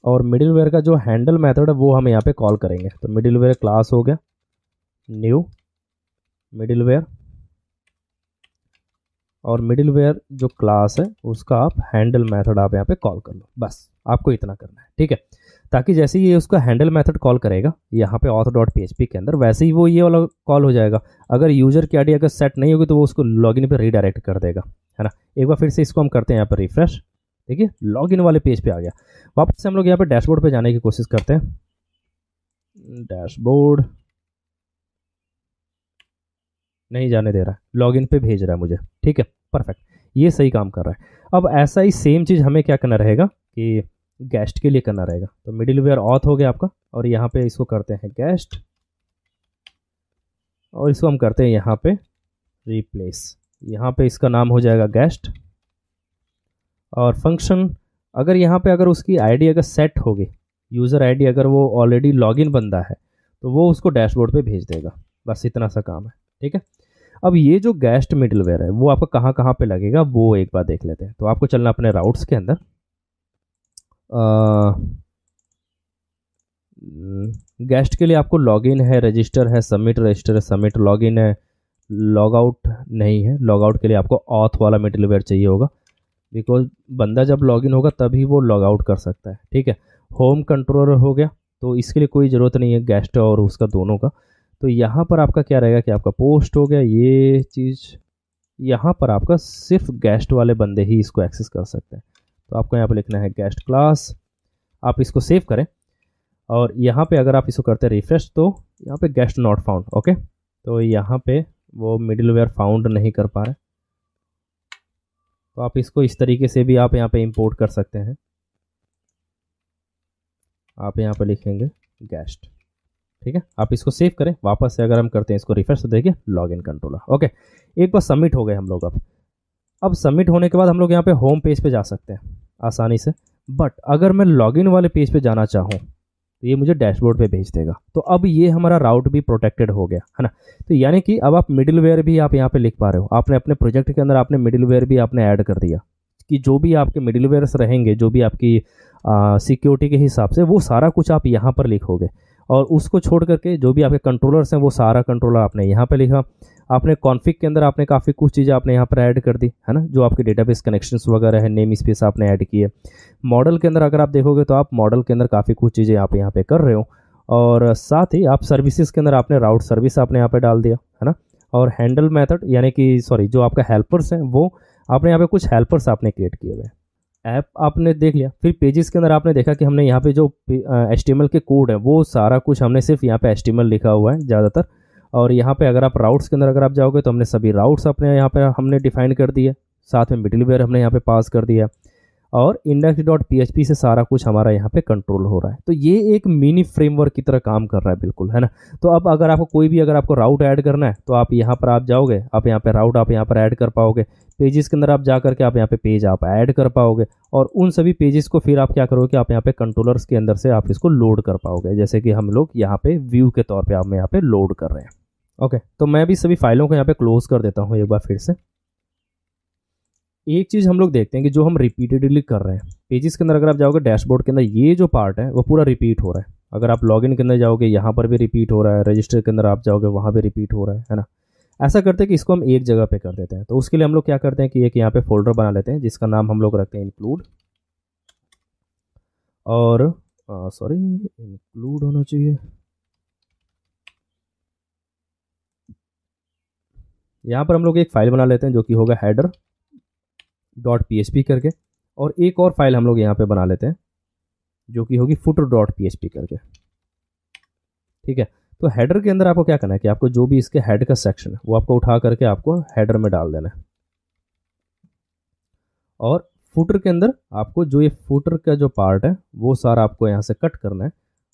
और मिडिलवेयर का जो हैंडल मेथड है वो हम यहाँ पे कॉल करेंगे। तो मिडिलवेयर क्लास हो गया, न्यू मिडिलवेयर, और मिडिलवेयर जो क्लास है उसका आप हैंडल मेथड आप यहाँ पे कॉल कर लो। बस आपको इतना करना है, ठीक है। ताकि जैसे ही ये उसका हैंडल मेथड कॉल करेगा यहाँ पे auth.php के अंदर, वैसे ही वो ये वाला कॉल हो जाएगा। अगर यूजर की आईडी अगर सेट नहीं होगी तो वो उसको लॉगिन पे रीडायरेक्ट कर देगा, है ना। एक बार फिर से इसको हम करते हैं यहाँ पर रिफ्रेश, देखिए लॉगिन वाले पेज पे आ गया। वापस से हम लोग यहाँ पे डैशबोर्ड पे जाने की कोशिश करते हैं। डैशबोर्ड नहीं जाने दे रहा है, लॉगिन पे भेज रहा है मुझे, ठीक है, परफेक्ट, ये सही काम कर रहा है। अब ऐसा ही सेम चीज़ हमें क्या करना रहेगा कि गेस्ट के लिए करना रहेगा। तो मिडिलवेयर ऑथ हो गया आपका, और यहाँ पे इसको करते हैं गेस्ट, और इसको हम करते हैं यहाँ पे रिप्लेस, यहाँ पे इसका नाम हो जाएगा गेस्ट। और फंक्शन अगर यहाँ पे अगर उसकी आईडी अगर सेट होगी, यूज़र आईडी अगर वो ऑलरेडी लॉगिन बंदा है, तो वो उसको डैशबोर्ड पे भेज देगा। बस इतना सा काम है, ठीक है। अब ये जो गेस्ट मिडिलवेयर है वो आपका कहाँ कहाँ पे लगेगा वो एक बार देख लेते हैं। तो आपको चलना अपने राउट्स के अंदर, गेस्ट के लिए आपको लॉगिन है, रजिस्टर है, सबमिट रजिस्टर है, सबमिट लॉगिन है, लॉग आउट नहीं है। लॉग आउट के लिए आपको ऑथ वाला मिडिलवेयर चाहिए होगा, बिकॉज बंदा जब लॉगिन होगा तभी वो लॉग आउट कर सकता है, ठीक है। होम कंट्रोलर हो गया, तो इसके लिए कोई ज़रूरत नहीं है गेस्ट और उसका दोनों का। तो यहाँ पर आपका क्या रहेगा कि आपका पोस्ट हो गया, ये चीज़ यहाँ पर आपका सिर्फ गेस्ट वाले बंदे ही इसको एक्सेस कर सकते हैं। तो आपको यहाँ पर लिखना है गेस्ट क्लास, आप इसको सेव करें, और यहाँ पे अगर आप इसको करते हैं रिफ्रेश, तो यहाँ पे गेस्ट नॉट फाउंड, ओके। तो यहाँ पे वो मिडिलवेयर फाउंड नहीं कर पा रहे, तो आप इसको इस तरीके से भी आप यहाँ पे इंपोर्ट कर सकते हैं। आप यहाँ पे लिखेंगे गेस्ट, ठीक है। आप इसको सेव करें, वापस से अगर हम करते हैं इसको रिफ्रेश, तो देखिए लॉगिन कंट्रोलर, ओके। एक बार सबमिट हो गए हम लोग। अब सबमिट होने के बाद हम लोग यहाँ पे होम पेज पे जा सकते हैं आसानी से। बट अगर मैं लॉगिन वाले पेज पे जाना चाहूँ तो ये मुझे डैशबोर्ड पे भेज देगा। तो अब ये हमारा राउट भी प्रोटेक्टेड हो गया, है ना। तो यानी कि अब आप मिडिलवेयर भी आप यहाँ पे लिख पा रहे हो, आपने अपने प्रोजेक्ट के अंदर आपने मिडिलवेयर भी आपने ऐड कर दिया कि जो भी आपके मिडिलवेयर्स रहेंगे, जो भी आपकी सिक्योरिटी के हिसाब से, वो सारा कुछ आप यहाँ पर लिखोगे। और उसको छोड़ करके जो भी आपके कंट्रोलर्स हैं वो सारा कंट्रोलर आपने यहाँ पे लिखा। आपने कॉन्फ़िग के अंदर आपने काफ़ी कुछ चीज़ें आपने यहाँ पर ऐड कर दी, है ना। जो आपके डेटाबेस कनेक्शंस वगैरह है, नेम स्पेस आपने ऐड किए। मॉडल के अंदर अगर आप देखोगे तो आप मॉडल के अंदर काफ़ी कुछ चीज़ें आप यहाँ पे कर रहे हो। और साथ ही आप सर्विसेज के अंदर आपने राउट सर्विस आपने यहाँ पे डाल दिया, है ना। और हैंडल मेथड यानी कि सॉरी जो आपका हेल्पर्स हैं वो आपने यहाँ पे कुछ हेल्पर्स आपने क्रिएट किए हुए हैं। ऐप आपने देख लिया। फिर पेजेस के अंदर आपने देखा कि हमने यहाँ पे जो HTML के कोड है वो सारा कुछ हमने सिर्फ यहाँ पे HTML लिखा हुआ है ज़्यादातर। और यहाँ पे अगर आप राउट्स के अंदर अगर आप जाओगे तो हमने सभी राउट्स अपने यहाँ पे हमने डिफाइन कर दिए, साथ में मिडिलवेयर हमने यहाँ पे पास कर दिया, और index.php से सारा कुछ हमारा यहाँ पे कंट्रोल हो रहा है। तो ये एक मिनी फ्रेमवर्क की तरह काम कर रहा है, बिल्कुल, है ना। तो अब अगर आपको कोई भी अगर आपको राउट ऐड करना है तो आप यहाँ पर आप जाओगे, आप यहाँ पे राउट आप यहाँ पर ऐड कर पाओगे। पेजेस के अंदर आप जा करके आप यहाँ पे पेज आप ऐड कर पाओगे, और उन सभी पेजेस को फिर आप क्या करोगे कि आप यहाँ पे कंट्रोलर्स के अंदर से आप इसको लोड कर पाओगे, जैसे कि हम लोग यहाँ पे व्यू के तौर पे आप यहाँ पे लोड कर रहे हैं। ओके, तो मैं भी सभी फाइलों को यहाँ पे क्लोज कर देता हूँ एक बार फिर से। एक चीज़ हम लोग देखते हैं कि जो हम रिपीटेडली कर रहे हैं पेजेस के अंदर, अगर आप जाओगे डैशबोर्ड के अंदर ये जो पार्ट है वो पूरा रिपीट हो रहा है। अगर आप लॉगिन के अंदर जाओगे यहाँ पर भी रिपीट हो रहा है, रजिस्टर के अंदर आप जाओगे वहाँ भी रिपीट हो रहा है ना। ऐसा करते हैं कि इसको हम एक जगह पे कर देते हैं। तो उसके लिए हम लोग क्या करते हैं कि एक यहाँ पे फोल्डर बना लेते हैं जिसका नाम हम लोग रखते हैं इंक्लूड, और सॉरी इंक्लूड होना चाहिए, यहाँ पर हम लोग एक फाइल बना लेते हैं जो कि होगा header.php करके, और एक और फाइल हम लोग यहाँ पे बना लेते हैं जो कि होगी footer.php करके, ठीक है। तो हेडर के अंदर आपको क्या करना है कि आपको जो भी इसके हेड का सेक्शन है वो आपको उठा करके आपको हेडर में डाल देना है, और फुटर के अंदर आपको जो ये फुटर का जो पार्ट है वो सारा आपको यहाँ से कट करना है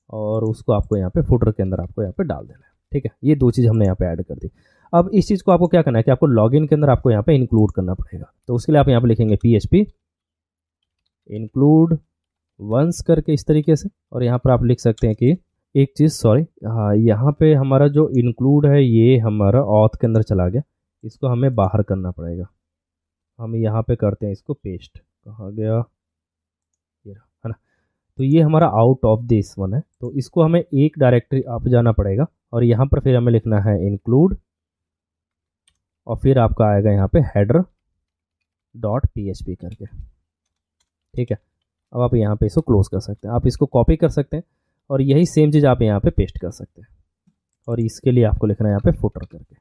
और उसको आपको यहाँ पे फुटर के अंदर आपको यहाँ पे डाल देना है, ठीक है, ये 2 चीज़ हमने यहाँ पे ऐड कर दी। अब इस चीज़ को आपको क्या करना है कि आपको लॉगिन के अंदर आपको यहाँ पे इंक्लूड करना पड़ेगा। तो उसके लिए आप यहाँ पे लिखेंगे PHP इंक्लूड वंस करके इस तरीके से, और यहाँ पर आप लिख सकते हैं कि एक चीज़, सॉरी, हाँ, यहाँ पे हमारा जो इंक्लूड है ये हमारा ऑथ के अंदर चला गया, इसको हमें बाहर करना पड़ेगा। हम यहाँ पे करते हैं इसको पेस्ट, कहाँ गया, ये रहा, है ना। तो ये हमारा आउट ऑफ दिस वन है, तो इसको हमें एक डायरेक्टरी आप जाना पड़ेगा और यहाँ पर फिर हमें लिखना है इंक्लूड, और फिर आपका आएगा यहाँ पे हेडर डॉट PHP करके, ठीक है। अब आप यहाँ पे इसको क्लोज कर सकते हैं, आप इसको कॉपी कर सकते हैं और यही सेम चीज़ आप यहाँ पे पेस्ट कर सकते हैं, और इसके लिए आपको लिखना है यहाँ पे फुटर करके।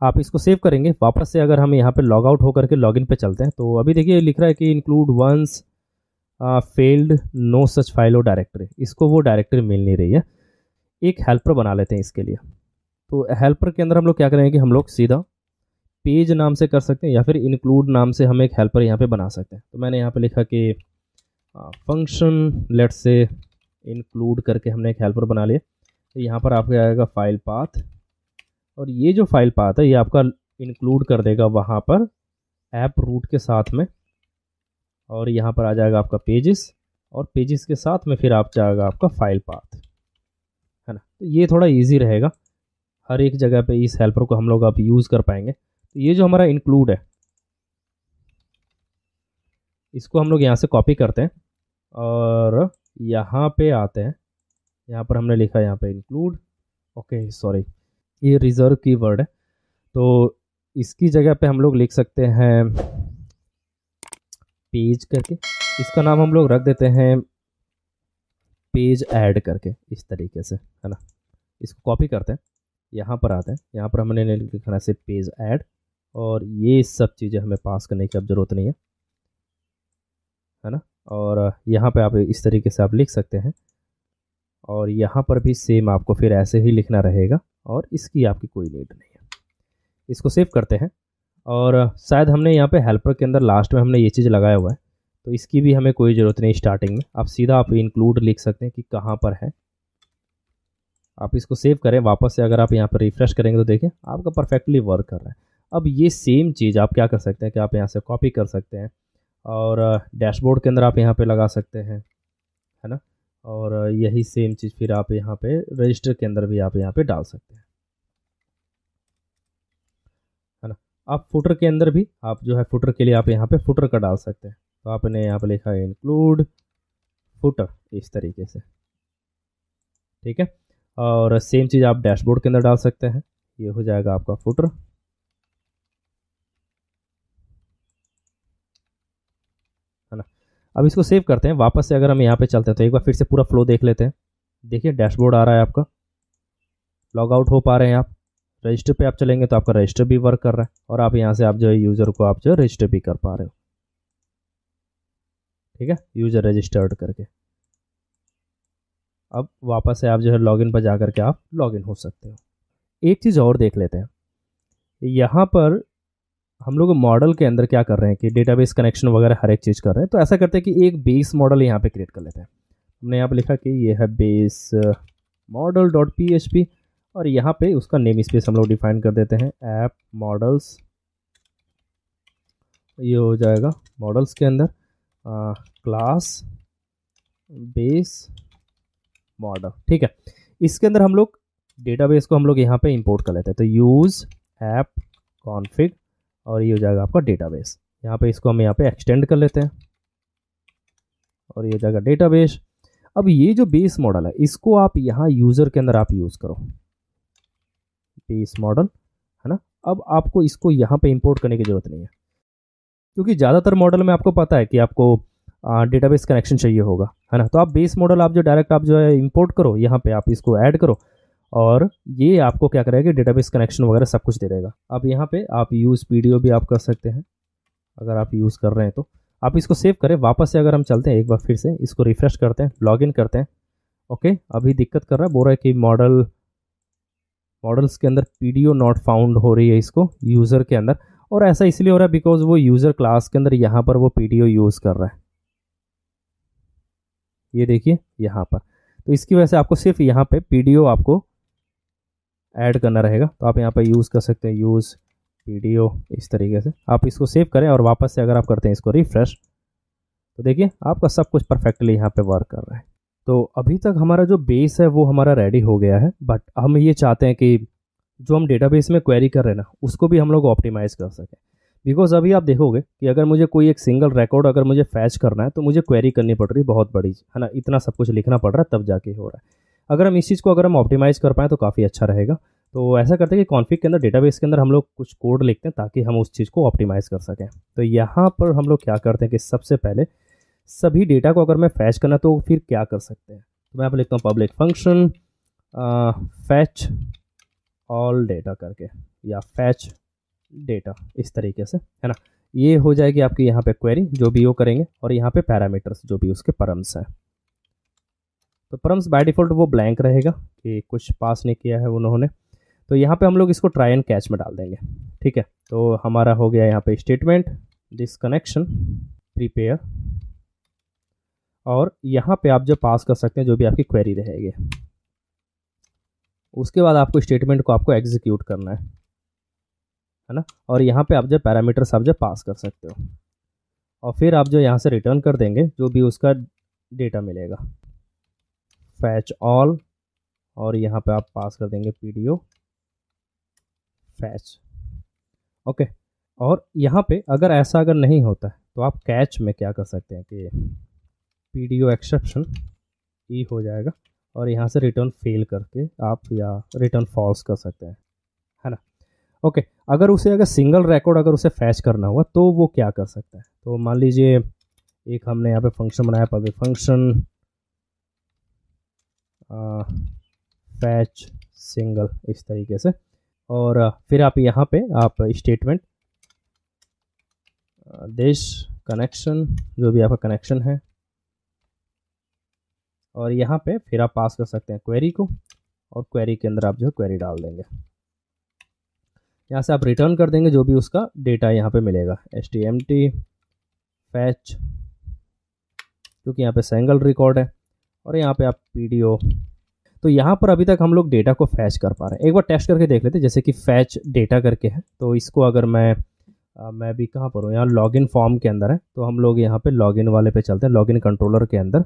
आप इसको सेव करेंगे, वापस से अगर हम यहाँ पे लॉग आउट होकर के लॉगिन पे चलते हैं तो अभी देखिए लिख रहा है कि include once failed no such file or directory, इसको वो डायरेक्टरी मिल नहीं रही है। एक हेल्पर बना लेते हैं इसके लिए। तो हेल्पर के अंदर हम लोग क्या करेंगे कि हम लोग सीधा पेज नाम से कर सकते हैं या फिर इंक्लूड नाम से हम एक हेल्पर यहाँ पे बना सकते हैं। तो मैंने यहाँ पे लिखा कि फंक्शन लेट्स से इंक्लूड करके हमने एक हेल्पर बना लिया। तो यहाँ पर आपको आएगा फाइल पाथ, और ये जो फाइल पाथ है ये आपका इंक्लूड कर देगा वहाँ पर ऐप रूट के साथ में, और यहाँ पर आ जाएगा आपका पेजेस, और पेजेस के साथ में फिर आप जाएगा आपका फाइल पाथ, है ना। तो ये थोड़ा इजी रहेगा, हर एक जगह पे इस हेल्पर को हम लोग अब यूज़ कर पाएंगे। तो ये जो हमारा इंक्लूड है इसको हम लोग यहाँ से कॉपी करते हैं और यहाँ पे आते हैं, यहाँ पर हमने लिखा है यहाँ पे इंक्लूड, ओके सॉरी ये रिजर्व की वर्ड है, तो इसकी जगह पे हम लोग लिख सकते हैं पेज करके, इसका नाम हम लोग रख देते हैं पेज ऐड करके इस तरीके से, है ना। इसको कॉपी करते हैं, यहाँ पर आते हैं, यहाँ पर हमने लिखना है पेज ऐड, और ये सब चीज़ें हमें पास करने की अब ज़रूरत नहीं है ना। और यहाँ पे आप इस तरीके से आप लिख सकते हैं, और यहाँ पर भी सेम आपको फिर ऐसे ही लिखना रहेगा, और इसकी आपकी कोई नीड नहीं है। इसको सेव करते हैं, और शायद हमने यहाँ पे हेल्पर के अंदर लास्ट में हमने ये चीज़ लगाया हुआ है, तो इसकी भी हमें कोई ज़रूरत नहीं स्टार्टिंग में, आप सीधा आप इंक्लूड लिख सकते हैं कि कहाँ पर है। आप इसको सेव करें, वापस से अगर आप यहाँ पर रिफ्रेश करेंगे तो देखिए आपका परफेक्टली वर्क कर रहा है। अब ये सेम चीज़ आप क्या कर सकते हैं कि आप यहाँ से कॉपी कर सकते हैं और डैशबोर्ड के अंदर आप यहाँ पे लगा सकते हैं, है ना। और यही सेम चीज़ फिर आप यहाँ पे रजिस्टर के अंदर भी आप यहाँ पे डाल सकते हैं, है ना। आप फुटर के अंदर भी आप जो है फुटर के लिए आप यहाँ पे फुटर का डाल सकते हैं। तो आपने यहाँ पे लिखा है इंक्लूड फुटर इस तरीके से, ठीक है। और सेम चीज़ आप डैशबोर्ड के अंदर डाल सकते हैं, ये हो जाएगा आपका फुटर, है ना। अब इसको सेव करते हैं, वापस से अगर हम यहाँ पे चलते हैं तो एक बार फिर से पूरा फ्लो देख लेते हैं। देखिए डैशबोर्ड आ रहा है आपका, लॉग आउट हो पा रहे हैं आप, रजिस्टर पे आप चलेंगे तो आपका रजिस्टर भी वर्क कर रहा है, और आप यहाँ से आप जो है यूज़र को आप जो है रजिस्टर भी कर पा रहे हो, ठीक है, यूज़र रजिस्टर्ड करके। अब वापस से आप जो है लॉगिन पर जा करके आप लॉगिन हो सकते हो। एक चीज़ और देख लेते हैं, यहाँ पर हम लोग मॉडल के अंदर क्या कर रहे हैं कि डेटाबेस कनेक्शन वगैरह हर एक चीज़ कर रहे हैं। तो ऐसा करते हैं कि एक बेस मॉडल यहाँ पे क्रिएट कर लेते हैं। हमने यहाँ पे लिखा कि ये है बेस मॉडल डॉट PHP, और यहाँ पे उसका नेम स्पेस हम लोग डिफाइन कर देते हैं ऐप मॉडल्स, ये हो जाएगा मॉडल्स के अंदर क्लास बेस मॉडल, ठीक है। इसके अंदर हम लोग डेटाबेस को हम लोग यहाँ पे इंपोर्ट कर लेते हैं। तो यूज़ ऐप कॉन्फ़िग, और ये हो जाएगा आपका डेटाबेस। यहाँ पे इसको हम यहाँ पे एक्सटेंड कर लेते हैं, और ये हो जाएगा डेटाबेस। अब ये जो बेस मॉडल है इसको आप यहाँ यूज़र के अंदर आप यूज़ करो, बेस मॉडल, है ना। अब आपको इसको यहाँ पे इंपोर्ट करने की ज़रूरत नहीं है, क्योंकि ज़्यादातर मॉडल में आपको पता है कि आपको डेटाबेस कनेक्शन चाहिए होगा, है ना। तो आप बेस मॉडल आप जो डायरेक्ट आप जो है इंपोर्ट करो, यहाँ पे आप इसको ऐड करो, और ये आपको क्या करेगा कि डेटाबेस कनेक्शन वगैरह सब कुछ दे देगा। अब यहाँ पे आप यूज़ PDO भी आप कर सकते हैं, अगर आप यूज़ कर रहे हैं तो आप इसको सेव करें। वापस से अगर हम चलते हैं एक बार फिर से इसको रिफ्रेश करते हैं, लॉगिन करते हैं, ओके अभी दिक्कत कर रहा है, बोल रहा है कि मॉडल्स के अंदर PDO नॉट फाउंड हो रही है इसको यूज़र के अंदर, और ऐसा इसलिए हो रहा है बिकॉज वो यूज़र क्लास के अंदर यहाँ पर वो PDO यूज़ कर रहा है, ये देखिए यहाँ पर। तो इसकी वजह से आपको सिर्फ यहाँ पे PDO आपको ऐड करना रहेगा तो आप यहाँ पे यूज़ कर सकते हैं, यूज़ वीडियो, इस तरीके से आप इसको सेव करें और वापस से अगर आप करते हैं इसको रिफ्रेश, तो देखिए आपका सब कुछ परफेक्टली यहाँ पे वर्क कर रहा है। तो अभी तक हमारा जो बेस है वो हमारा रेडी हो गया है, बट हम ये चाहते हैं कि जो हम डेटाबेस में क्वेरी कर रहे हैं ना उसको भी हम लोग ऑप्टिमाइज़ कर सकें। बिकॉज अभी आप देखोगे कि अगर मुझे कोई एक सिंगल रिकॉर्ड अगर मुझे फैच करना है तो मुझे क्वेरी करनी पड़ रही है बहुत बड़ी, है ना, इतना सब कुछ लिखना पड़ रहा है तब जाके हो रहा है। अगर हम इस चीज़ को अगर हम ऑप्टिमाइज़ कर पाएँ तो काफ़ी अच्छा रहेगा। तो ऐसा करते हैं कि कॉन्फ़िग के अंदर डेटाबेस के अंदर हम लोग कुछ कोड लिखते हैं ताकि हम उस चीज़ को ऑप्टिमाइज़ कर सकें। तो यहाँ पर हम लोग क्या करते हैं कि सबसे पहले सभी डेटा को अगर मैं फैच करना तो फिर क्या कर सकते हैं, तो मैं यहाँ पर लिखता हूँ public function fetch all data करके, या फैच डेटा, इस तरीके से, है ना। ये हो जाएगी आपकी यहाँ पे क्वेरी जो भी वो करेंगे, और यहाँ पे पैरामीटर्स जो भी उसके परम्स हैं। तो परम्स बाय डिफ़ॉल्ट वो ब्लैंक रहेगा कि कुछ पास नहीं किया है उन्होंने। तो यहाँ पे हम लोग इसको ट्राई एंड कैच में डाल देंगे, ठीक है। तो हमारा हो गया यहाँ पे स्टेटमेंट दिस कनेक्शन प्रिपेयर, और यहाँ पे आप जो पास कर सकते हैं जो भी आपकी क्वेरी रहेगी, उसके बाद आपको स्टेटमेंट को आपको एग्जीक्यूट करना है ना। और यहाँ पे आप जो पैरामीटर्स आप जो पास कर सकते हो, और फिर आप जो यहाँ से रिटर्न कर देंगे जो भी उसका डेटा मिलेगा, फैच ऑल, और यहाँ पे आप पास कर देंगे पीडीओ फैच, ओके। और यहाँ पे अगर ऐसा अगर नहीं होता है तो आप कैच में क्या कर सकते हैं कि पीडीओ एक्सेप्शन ई हो जाएगा, और यहाँ से रिटर्न फेल करके आप या रिटर्न फॉल्स कर सकते हैं, है ना। ओके, अगर उसे अगर सिंगल रिकॉर्ड अगर उसे फैच करना हुआ तो वो क्या कर सकता है, तो मान लीजिए एक हमने यहाँ पे फंक्शन बनाया पब्लिक फंक्शन फैच सिंगल, इस तरीके से, और फिर आप यहाँ पे आप स्टेटमेंट दिस कनेक्शन जो भी आपका कनेक्शन है, और यहाँ पे फिर आप पास कर सकते हैं क्वेरी को, और क्वेरी के अंदर आप जो है क्वेरी डाल देंगे। यहाँ से आप रिटर्न कर देंगे जो भी उसका डेटा यहाँ पे मिलेगा, htmt फैच, क्योंकि यहाँ पे सिंगल रिकॉर्ड है, और यहाँ पे आप पीडीओ। तो यहाँ पर अभी तक हम लोग डेटा को फैच कर पा रहे हैं। एक बार टेस्ट करके देख लेते हैं, जैसे कि फैच डेटा करके है, तो इसको अगर मैं भी कहाँ पर हूँ, यहाँ लॉगिन फॉर्म के अंदर है, तो हम लोग यहाँ पे लॉगिन वाले पे चलते हैं, लॉगिन कंट्रोलर के अंदर,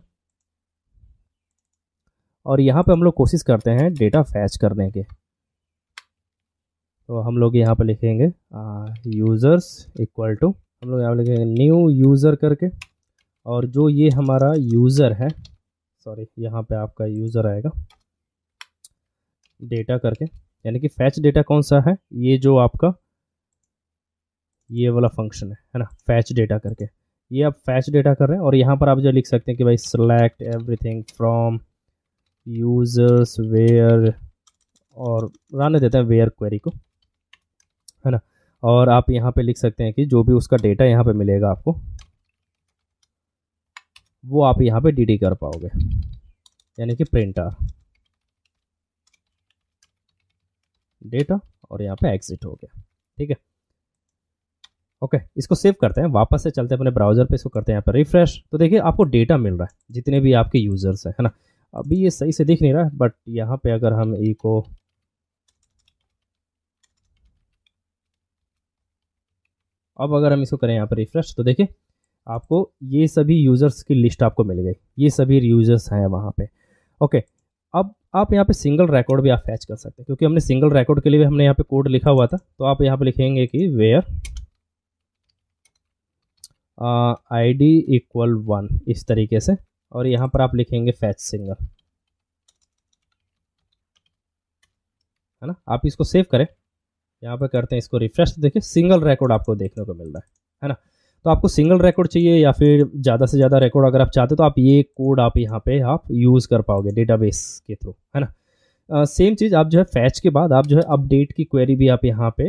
और यहाँ पे हम लोग कोशिश करते हैं डेटा फैच करने के। तो हम लोग यहाँ पे लिखेंगे यूज़र्स इक्वल टू, हम लोग यहाँ पे लिखेंगे न्यू यूज़र करके, और जो ये हमारा यूज़र है, सॉरी यहाँ पे आपका यूज़र आएगा डेटा करके, यानी कि फैच डेटा कौन सा है, ये जो आपका ये वाला फंक्शन है ना, फैच डेटा करके, ये आप फैच डेटा कर रहे हैं। और यहाँ पर आप जो लिख सकते हैं कि भाई select everything from users where, और रहने देते हैं वेयर क्वेरी को, है ना। और आप यहाँ पे लिख सकते हैं कि जो भी उसका डेटा यहाँ पे मिलेगा आपको, वो आप यहाँ पे डी कर पाओगे, यानी कि प्रिंटर डेटा, और यहाँ पे एग्जिट हो गया, ठीक है। ओके, इसको सेव करते हैं, वापस से चलते हैं अपने ब्राउज़र पे, इसको करते हैं यहाँ पर रिफ्रेश। तो देखिए आपको डेटा मिल रहा है जितने भी आपके यूज़र्स हैं, है ना। अभी ये सही से दिख नहीं रहा है, बट यहाँ पे अगर हम ई को अब अगर हम इसको करें यहाँ पर रिफ्रेश, तो देखिए आपको ये सभी यूज़र्स की लिस्ट आपको मिल गई, ये सभी यूज़र्स हैं वहाँ पे। ओके, अब आप यहाँ पे सिंगल रिकॉर्ड भी आप फैच कर सकते हैं, क्योंकि हमने सिंगल रिकॉर्ड के लिए भी हमने यहाँ पे कोड लिखा हुआ था। तो आप यहाँ पे लिखेंगे कि वेयर ID इक्वल 1, इस तरीके से, और यहाँ पर आप लिखेंगे फैच सिंगल, है ना। आप इसको सेव करें, यहाँ पे करते हैं इसको रिफ्रेश, तो देखिए सिंगल रिकॉर्ड आपको देखने को मिल रहा है ना। तो आपको सिंगल रिकॉर्ड चाहिए या फिर ज़्यादा से ज़्यादा रिकॉर्ड अगर आप चाहते हो तो आप ये कोड आप यहाँ पे आप यूज़ कर पाओगे डेटाबेस के थ्रू, है ना। सेम चीज़ आप जो है फैच के बाद आप जो है अपडेट की क्वेरी भी आप यहाँ पे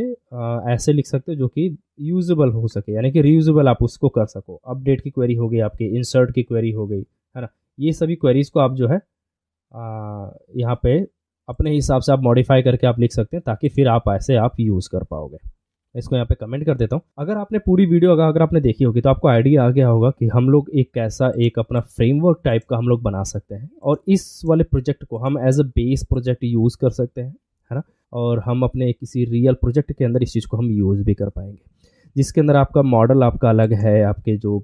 ऐसे लिख सकते हो जो कि यूजेबल हो सके, यानी कि रीयूजेबल आप उसको कर सको। अपडेट की क्वेरी हो गई आपकी, इंसर्ट की क्वेरी हो गई, है ना। ये सभी क्वेरीज़ को आप जो है यहाँ पे अपने हिसाब से आप मॉडिफाई करके आप लिख सकते हैं, ताकि फिर आप ऐसे आप यूज़ कर पाओगे। इसको यहाँ पे कमेंट कर देता हूँ। अगर आपने पूरी वीडियो अगर आपने देखी होगी तो आपको आइडिया आ गया होगा कि हम लोग एक कैसा एक अपना फ्रेमवर्क टाइप का हम लोग बना सकते हैं, और इस वाले प्रोजेक्ट को हम as a base project use कर सकते हैं, है ना। और हम अपने किसी रियल प्रोजेक्ट के अंदर इस चीज़ को हम यूज़ भी कर पाएंगे, जिसके अंदर आपका मॉडल आपका अलग है, आपके जो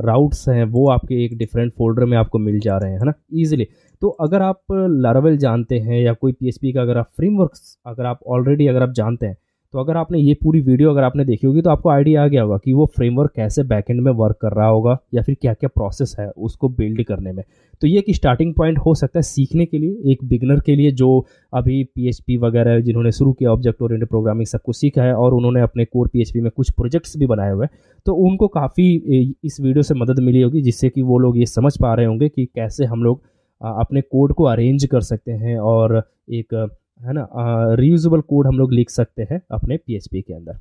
राउट्स हैं वो आपके एक डिफरेंट फ़ोल्डर में आपको मिल जा रहे हैं, है ना, ईज़िली। तो अगर आप लारावेल जानते हैं या कोई पीएचपी का अगर आप फ्रेमवर्क्स अगर आप ऑलरेडी अगर आप जानते हैं, तो अगर आपने ये पूरी वीडियो अगर आपने देखी होगी तो आपको आइडिया आ गया होगा कि वो फ्रेमवर्क कैसे बैकएंड में वर्क कर रहा होगा या फिर क्या क्या प्रोसेस है उसको बिल्ड करने में। तो ये एक स्टार्टिंग पॉइंट हो सकता है सीखने के लिए, एक बिगनर के लिए जो अभी पीएचपी वगैरह जिन्होंने शुरू किया, ऑब्जेक्ट ओरिएंटेड प्रोग्रामिंग सब कुछ सीखा है और उन्होंने अपने कोर पीएचपी में कुछ प्रोजेक्ट्स भी बनाए हुए हैं, तो उनको काफ़ी इस वीडियो से मदद मिली होगी, जिससे कि वो लोग ये समझ पा रहे होंगे कि कैसे हम लोग अपने कोड को अरेंज कर सकते हैं और एक है ना रीयूजेबल कोड हम लोग लिख सकते हैं अपने पीएचपी के अंदर।